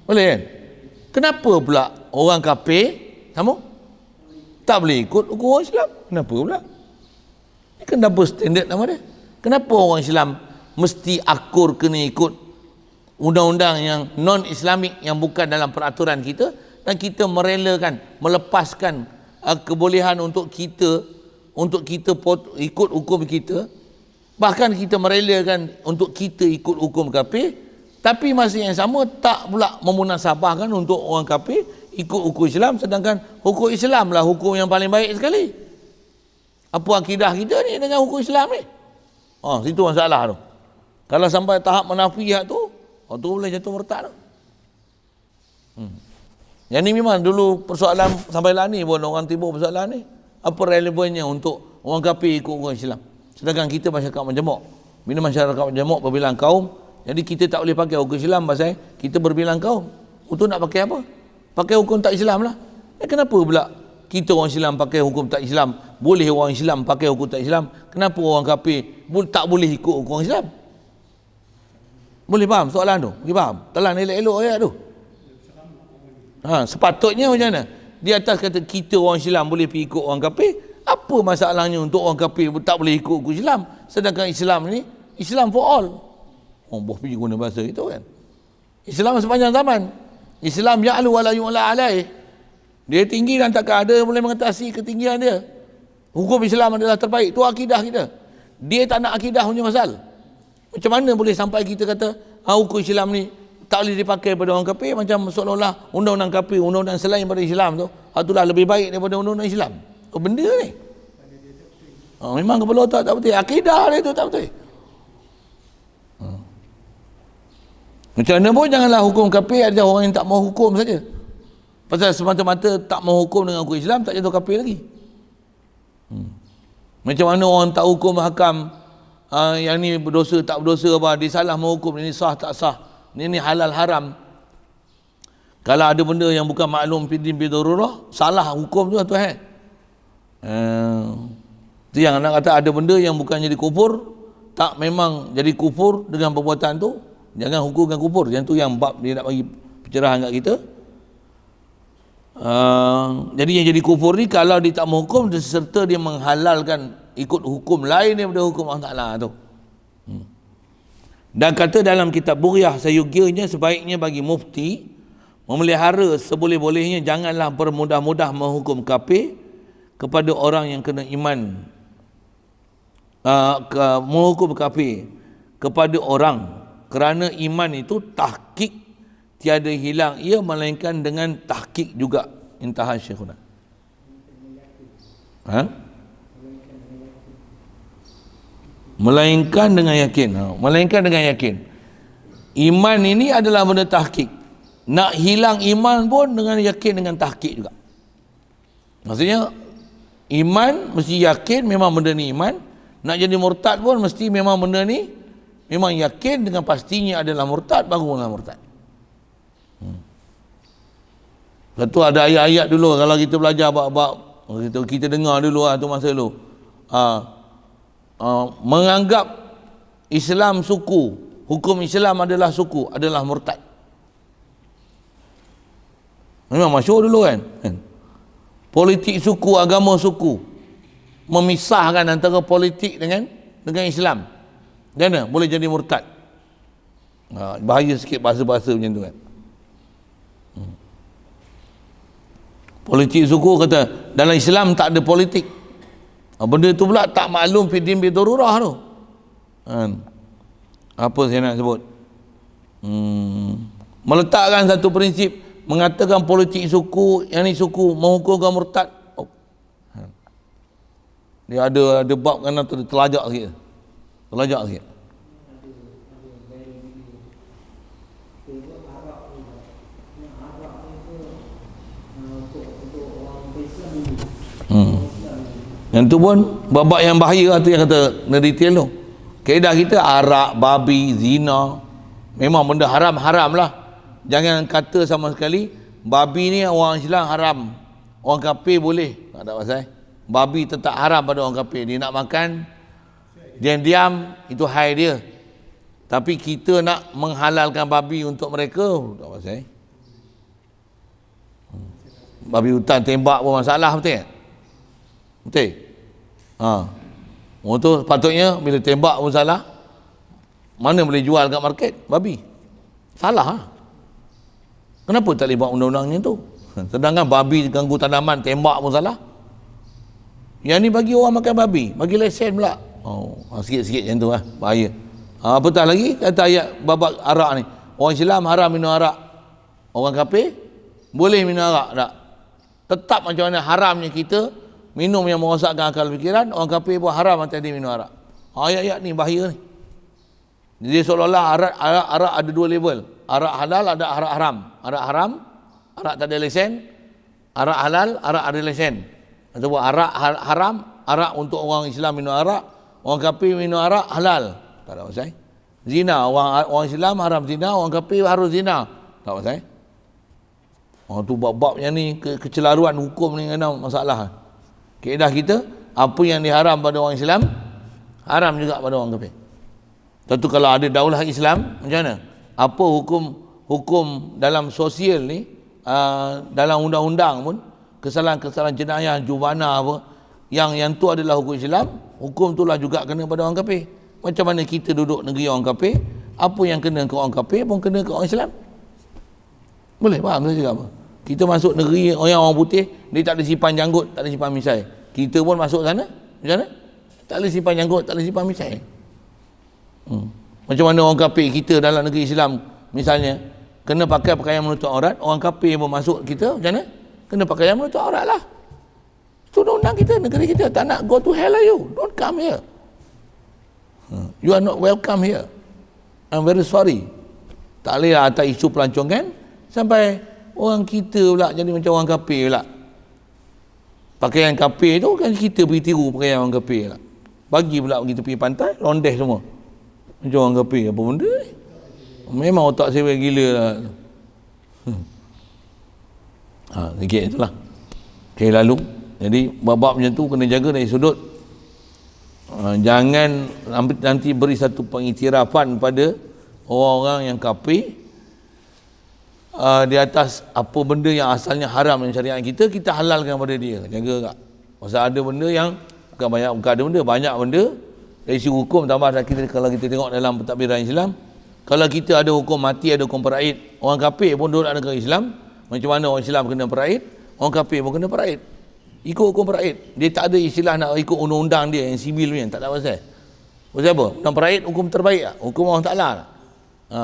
Boleh kan? Kenapa pula orang kafir sama tak boleh ikut hukum orang Islam? Kenapa pula? Ini kenapa standard nama dia? Kenapa orang Islam mesti akur kena ikut undang-undang yang non-Islamik yang bukan dalam peraturan kita, dan kita merelakan, melepaskan kebolehan untuk kita ikut hukum kita, bahkan kita merelakan untuk kita ikut hukum kafir, tapi masa yang sama tak pula memunasabahkan untuk orang kafir ikut hukum Islam, sedangkan hukum Islam lah hukum yang paling baik sekali. Apa akidah kita ni dengan hukum Islam ni? Situ masalah tu. Kalau sampai tahap menafiat tu, tu boleh jatuh murtad tu. Yang ni memang dulu persoalan sampai lah ni pun orang timbul persoalan ni. Apa relevannya untuk orang kafir ikut hukum Islam? Sedangkan kita masyarakat majmuk. Bila masyarakat majmuk berbilang kaum, jadi kita tak boleh pakai hukum Islam pasal kita berbilang kaum. Untuk nak pakai apa? Pakai hukum tak Islam lah. Kenapa pula kita orang Islam pakai hukum tak Islam? Boleh orang Islam pakai hukum tak Islam? Kenapa orang kafir tak boleh ikut hukum Islam? Boleh faham soalan tu? Boleh faham? Telan elok-elok ayat tu. Sepatutnya macam mana? Di atas kata kita orang Islam boleh pergi ikut orang kafir, apa masalahnya untuk orang kafir tak boleh ikut hukum Islam? Sedangkan Islam ni, Islam for all. Orang boleh pergi guna bahasa itu kan? Islam sepanjang zaman. Islam ya'lu wa la yu'la alaih. Dia tinggi dan takkan ada yang boleh mengatasi ketinggian dia. Hukum Islam adalah terbaik. Itu akidah kita. Dia tak nak akidah punya pasal. Macam mana boleh sampai kita kata hukum Islam ni tak boleh dipakai pada orang kafir, macam seolah-olah undang-undang kafir, undang-undang selain pada Islam tu itulah lebih baik daripada undang-undang Islam. Benda ni memang kepala otak tak betul. Akidah dia tu tak betul. Macam mana pun janganlah hukum kafir ada orang yang tak mau hukum saja. Pasal semata-mata tak mau hukum dengan hukum Islam tak jatuh kafir lagi. Macam mana orang tak hukum hakam yang ni berdosa tak berdosa apa, dia salah menghukum, ini sah tak sah, ini halal haram. Kalau ada benda yang bukan maklum fiddin bidururah, salah hukum tu Tuhan. Tu yang nak kata ada benda yang bukan jadi kufur, tak memang jadi kufur dengan perbuatan tu, jangan hukumkan kufur. Yang tu yang bab dia nak bagi pencerahan kat kita. Jadi yang jadi kufur ni kalau dia tak menghukum serta dia menghalalkan ikut hukum lain daripada hukum Allah Ta'ala tu. Dan kata dalam kitab Bughyah, seyogyanya sebaiknya bagi mufti memelihara seboleh-bolehnya, janganlah bermudah-mudah menghukum kafir kepada orang yang kena iman, menghukum kafir kepada orang, kerana iman itu tahqiq tiada hilang ia melainkan dengan tahqiq juga. Intaha Syekhuna. Melainkan dengan yakin. Melainkan dengan yakin. Iman ini adalah benda tahqiq. Nak hilang iman pun dengan yakin, dengan tahqiq juga. Maksudnya iman mesti yakin memang benda ni iman. Nak jadi murtad pun mesti memang benda ni memang yakin dengan pastinya adalah murtad, barulah murtad. Lepas ada ayat-ayat dulu kalau kita belajar bab kita dengar dulu tu masa dulu. Menganggap Islam suku, hukum Islam adalah suku, adalah murtad. Memang masyhur dulu kan? Politik suku, agama suku, memisahkan antara politik dengan Islam. Jangan boleh jadi murtad. Bahaya sikit bahasa-bahasa macam tu kan. Politik suku kata dalam Islam tak ada politik. Benda tu pula tak maklum fiddin bidururah tu. Apa saya nak sebut? Meletakkan satu prinsip, mengatakan politik suku, yang ni suku menghukumkan murtad. Dia ada bab kan terlajak sikit. Terlajak sikit. Yang tu pun babak yang bahaya tu yang kata detail tu. Kaedah kita arak, babi, zina memang benda haram lah. Jangan kata sama sekali babi ni orang Islam haram, orang kafir boleh. Tak ada pasal. Babi tetap haram pada orang kafir. Dia nak makan diam-diam, itu hal dia. Tapi kita nak menghalalkan babi untuk mereka, tak pasal. Babi hutan tembak pun masalah, betul tak? Betul? Orang tu patutnya bila tembak pun salah, mana boleh jual kat market babi? Salah. Kenapa tak boleh buat undang-undangnya tu? Sedangkan babi ganggu tanaman, tembak pun salah. Yang ni bagi orang makan babi, bagi lesen pula. Sikit-sikit macam tu lah, bahaya. Apatah lagi kata ayat babak arak ni, orang Islam haram minum arak, orang kafir boleh minum arak tak? Tetap macam mana haramnya kita minum yang merosakkan akal fikiran, orang kafir pun haram atas dia minum arak. Ayat-ayat ni bahaya ni. Jadi seolah-olah arak ada dua level. Arak halal, ada arak haram. Arak haram, arak tak ada lesen. Arak halal, arak ada lesen. Ataupun arak haram, arak untuk orang Islam minum arak, orang kafir minum arak halal. Tak ada pasal. Zina, orang Islam haram zina, orang kafir harus zina. Tak pasal. Orang tu bab-bab yang ni kecelaruan hukum ni kena masalah. Kaedah kita, apa yang diharam pada orang Islam, haram juga pada orang kafir. Tentu kalau ada daulah Islam, macam mana? Apa hukum dalam sosial ni, dalam undang-undang pun, kesalahan-kesalahan jenayah, jubana apa, yang tu adalah hukum Islam, hukum tu lah juga kena pada orang kafir. Macam mana kita duduk negeri orang kafir, apa yang kena ke orang kafir pun kena ke orang Islam. Boleh faham saya cakap apa? Kita masuk negeri orang putih, dia tak ada simpan janggut, tak ada simpan misai. Kita pun masuk sana, macam mana? Tak ada simpan janggut, tak ada simpan misai. Macam mana orang kafir kita dalam negeri Islam misalnya kena pakai pakaian menutup aurat, orang kafir pun masuk kita, macam mana? Kena pakaian menutup aurat lah. Itu undang kita, negeri kita. Tak nak go to hell lah you, don't come here. You are not welcome here. I'm very sorry. Tak boleh lah atas isu pelancongan sampai orang kita pula jadi macam orang kafir pula. Pakaian kafir tu kan kita pergi tiru pakaian orang kafir pula. Bagi pula kita pergi pantai, londeh semua. Macam orang kafir, apa benda ni? Memang otak saya gila lah. Sikit itulah. Okay, lalu. Jadi bab-bab macam tu kena jaga dari sudut. Jangan nanti beri satu pengiktirafan pada orang-orang yang kafir di atas apa benda yang asalnya haram dalam syariat kita, kita halalkan pada dia. Jaga tak? Pasal ada benda yang bukan ada benda, banyak benda dari segi hukum. Tambah kita, kalau kita tengok dalam pentadbiran Islam, kalau kita ada hukum mati, ada hukum peraid, orang kafir pun duduk dalam negara Islam, macam mana orang Islam kena peraid, orang kafir pun kena peraid, ikut hukum peraid. Dia tak ada istilah nak ikut undang-undang dia yang sibil punya, tak ada pasal. Pasal apa? Undang peraid hukum terbaik lah, hukum orang Ta'ala lah.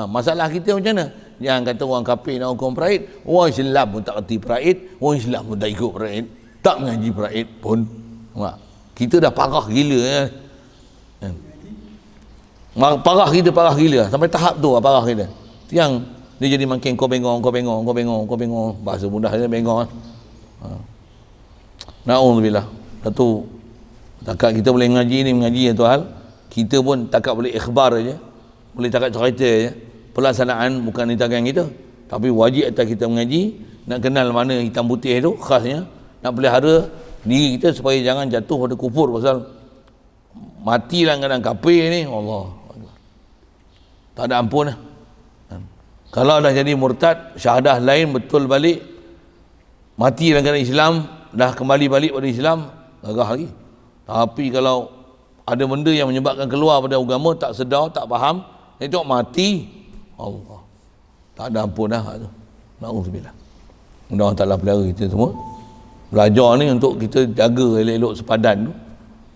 Masalah kita macam mana? Jangan kata orang kafir nak hukum peraid, orang Islam pun tak kerti peraid, orang Islam pun tak ikut peraid, tak mengaji peraid pun. Kita dah parah gila ya. Parah gila sampai tahap tu parah kita. Yang dia jadi makin kau bengong, bahasa mudah dia bengong. Na'udzubillah. Satu takat kita boleh mengaji satu hal, kita pun takat boleh ikhbar aja, boleh takat cerita aja. Pelaksanaan bukan di tangan kita, tapi wajib atas kita mengaji, nak kenal mana hitam putih tu khasnya, nak pelihara diri kita supaya jangan jatuh pada kufur. Pasal matilah kadang kafir ni, Allah tak ada ampun lah. Kalau dah jadi murtad, syahadah lain betul balik, mati dalam keadaan Islam, dah kembali balik pada Islam, gagah lagi. Tapi kalau ada benda yang menyebabkan keluar pada agama, tak sedar, tak faham, itu mati, Allah tak ada ampun dah. Na'udzubillah. Mudah-mudahan taklah pelihara kita semua. Belajar ni untuk kita jaga elok-elok sepadan tu,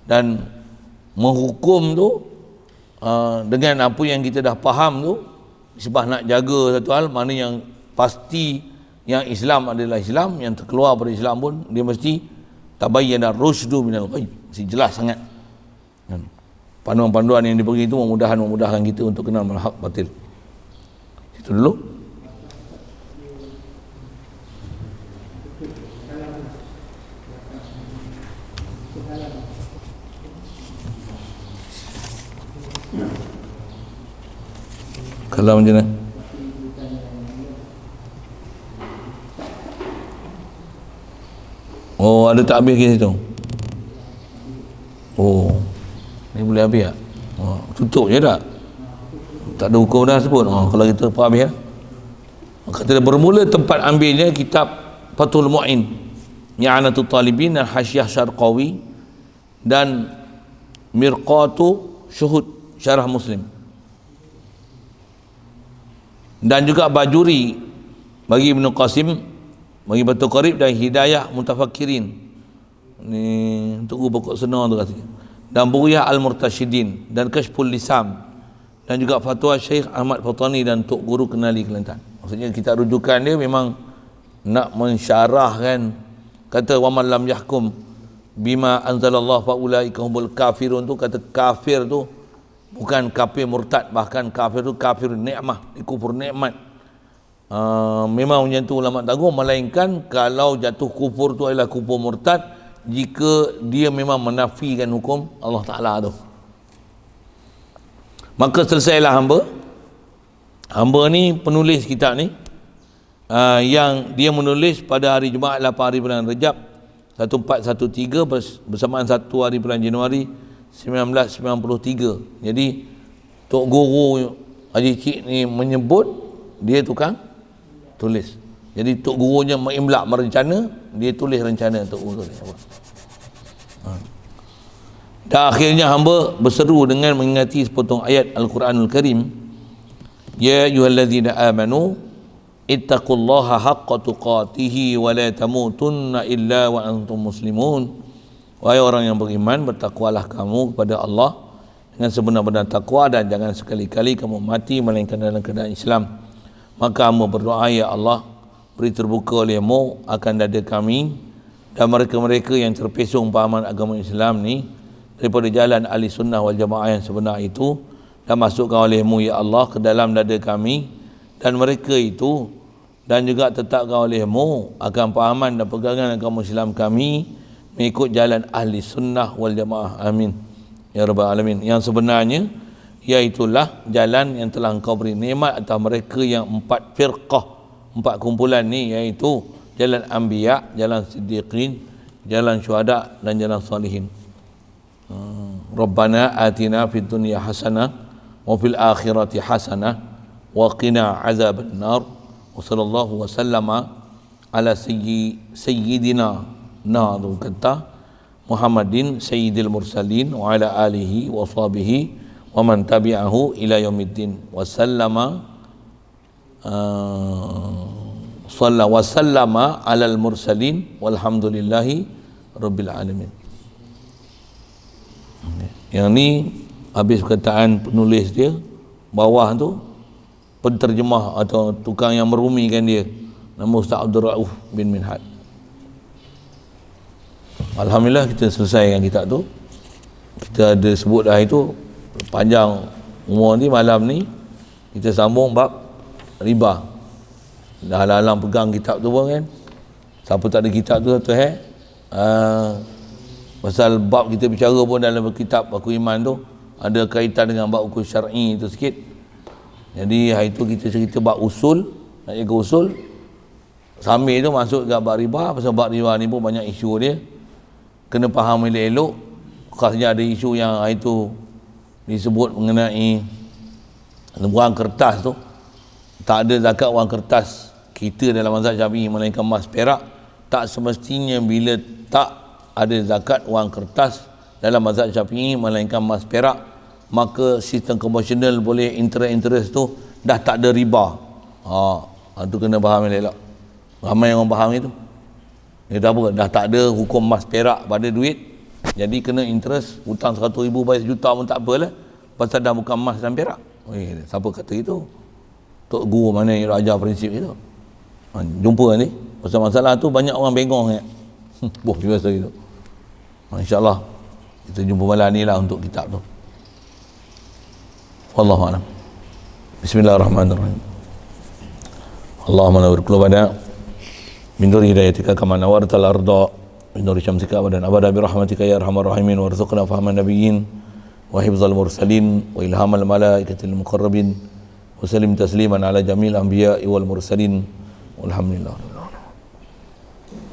dan menghukum tu dengan apa yang kita dah faham tu. Sebab nak jaga satu hal, mana yang pasti yang Islam adalah Islam, yang terkeluar pada Islam pun dia mesti tabayyana rusydu minal ghayy, mesti jelas sangat. Panduan-panduan yang diberi itu memudahkan kita untuk kenal mana hak batil. Itu dulu. Kalau macam mana? Oh, ada tak habis ke situ? Oh, ni boleh habis tak? Oh, tutup je tak? Tak ada hukum dah sebut. Oh, kalau kita habis ya. Kata bermula tempat ambilnya kitab Fathul Mu'in, I'anatul Talibin dan Hasyiah Syarqawi dan Mirqatu Syuhud Syarah Muslim, dan juga Bajuri bagi Ibnu Qasim, bagi Batu Qarib, dan Hidayah Mutafakkirin ni untuk guru pokok senar tu katanya, dan Buriyah Al-Murtasyidin dan Kashful Lisam, dan juga fatwa Syekh Ahmad Fatani dan Tok Guru Kenali Kelantan. Maksudnya kita rujukan dia memang nak mensyarahkan, kata wa man lam yahkum bima anzalallah fa ulaika humul kafirun tu, kata kafir tu bukan kafir murtad, bahkan kafir tu kafir nikmah, kufur nikmat. Memang macam tu ulama tangguh, melainkan kalau jatuh kufur tu adalah kufur murtad jika dia memang menafikan hukum Allah Ta'ala tu. Maka selesailah hamba ni penulis kitab ni, yang dia menulis pada hari Jumaat 8 hari bulan Rejab 1413 bersamaan 1 hari bulan Januari 1993. Jadi Tok Guru Haji Cik ni menyebut dia tukang tulis. Jadi Tok Gurunya mengimlak merencana, dia tulis rencana Tok Guru tulis. Dan akhirnya hamba berseru dengan mengingati sepotong ayat Al-Quranul Karim, ya ayyuhallazina amanu ittaqullaha haqqa tuqatihi wa la tamutunna illa wa antum muslimun. Wahai orang yang beriman, bertakwalah kamu kepada Allah dengan sebenar-benar takwa, dan jangan sekali-kali kamu mati melainkan dalam keadaan Islam. Maka hamba berdoa, ya Allah, beri terbuka olehmu akan dada kami dan mereka-mereka yang terpesong pahaman agama Islam ni daripada jalan ahli sunnah wal jamaah yang sebenar itu, dan masukkan olehmu ya Allah ke dalam dada kami dan mereka itu, dan juga tetapkan olehmu akan pahaman dan pegangan agama Islam kami mengikut jalan ahli sunnah wal jamaah. Amin ya rabbal alamin. Yang sebenarnya iaitulah jalan yang telah engkau beri nikmat atas mereka yang 4 firqah, 4 kumpulan ni, iaitu jalan anbiya, jalan siddiqin, jalan syuhada dan jalan salihin. Rabbana atina fid dunya hasanah wa fil akhirati hasanah wa qina azaban nar wa sallallahu wa sallama ala sayyidina tu kata Muhammadin sayyidil mursalin wa ala alihi wa sahbihi wa man tabi'ahu ila yaumiddin wa sallama wa sallama alal mursalin walhamdulillahi rabbil alamin. Yang ni habis perkataan penulis dia, bawah tu penterjemah atau tukang yang merumikan dia, nama Ustaz Abdul Rauf bin Minhad. Alhamdulillah kita selesaikan kitab tu. Kita ada sebut dah itu panjang umur ni. Malam ni kita sambung bab riba. Dah halang pegang kitab tu pun kan. Siapa tak ada kitab tu pasal bab kita bicara pun dalam kitab Aku Iman tu ada kaitan dengan bab hukum syar'i tu sikit. Jadi hari tu kita cerita bab usul, nak jaga usul. Sambil tu masuk ke bab riba. Pasal bab riba ni pun banyak isu dia, kena faham elok-elok. Khasnya ada isu yang hari tu disebut mengenai wang kertas tu. Tak ada zakat wang kertas kita dalam mazhab Syafi'i melainkan emas perak. Tak semestinya bila tak ada zakat wang kertas dalam mazhab Syafi'i melainkan emas perak, maka sistem konvensional boleh interest tu dah tak ada riba. Tu kena faham elok. Ramai orang faham itu. Dia tak apa, dah tak ada hukum emas perak pada duit, jadi kena interest. Hutang 100,000 bayar 1 juta pun tak apalah, pasal dah bukan emas dan perak. Siapa kata itu? Tok guru mana yang ajar prinsip itu? Jumpa nanti. Pasal masalah tu banyak orang bengong ya. Biasa gitu. InsyaAllah kita jumpa malam ni lah untuk kitab tu. Wallahu a'lam. Bismillahirrahmanirrahim. Allahumma nawwir qulubana min nuri hidayatika kama nawartal arda min nuri syamsika abadan abada bi rahmatika ya arhamar rahimin warzuqna fahman nabiyyin wa hifzal mursalin wa ilhamal malaikatil muqarrabin wa sallim tasliman ala jamil anbiya'i wal mursalin walhamdulillah.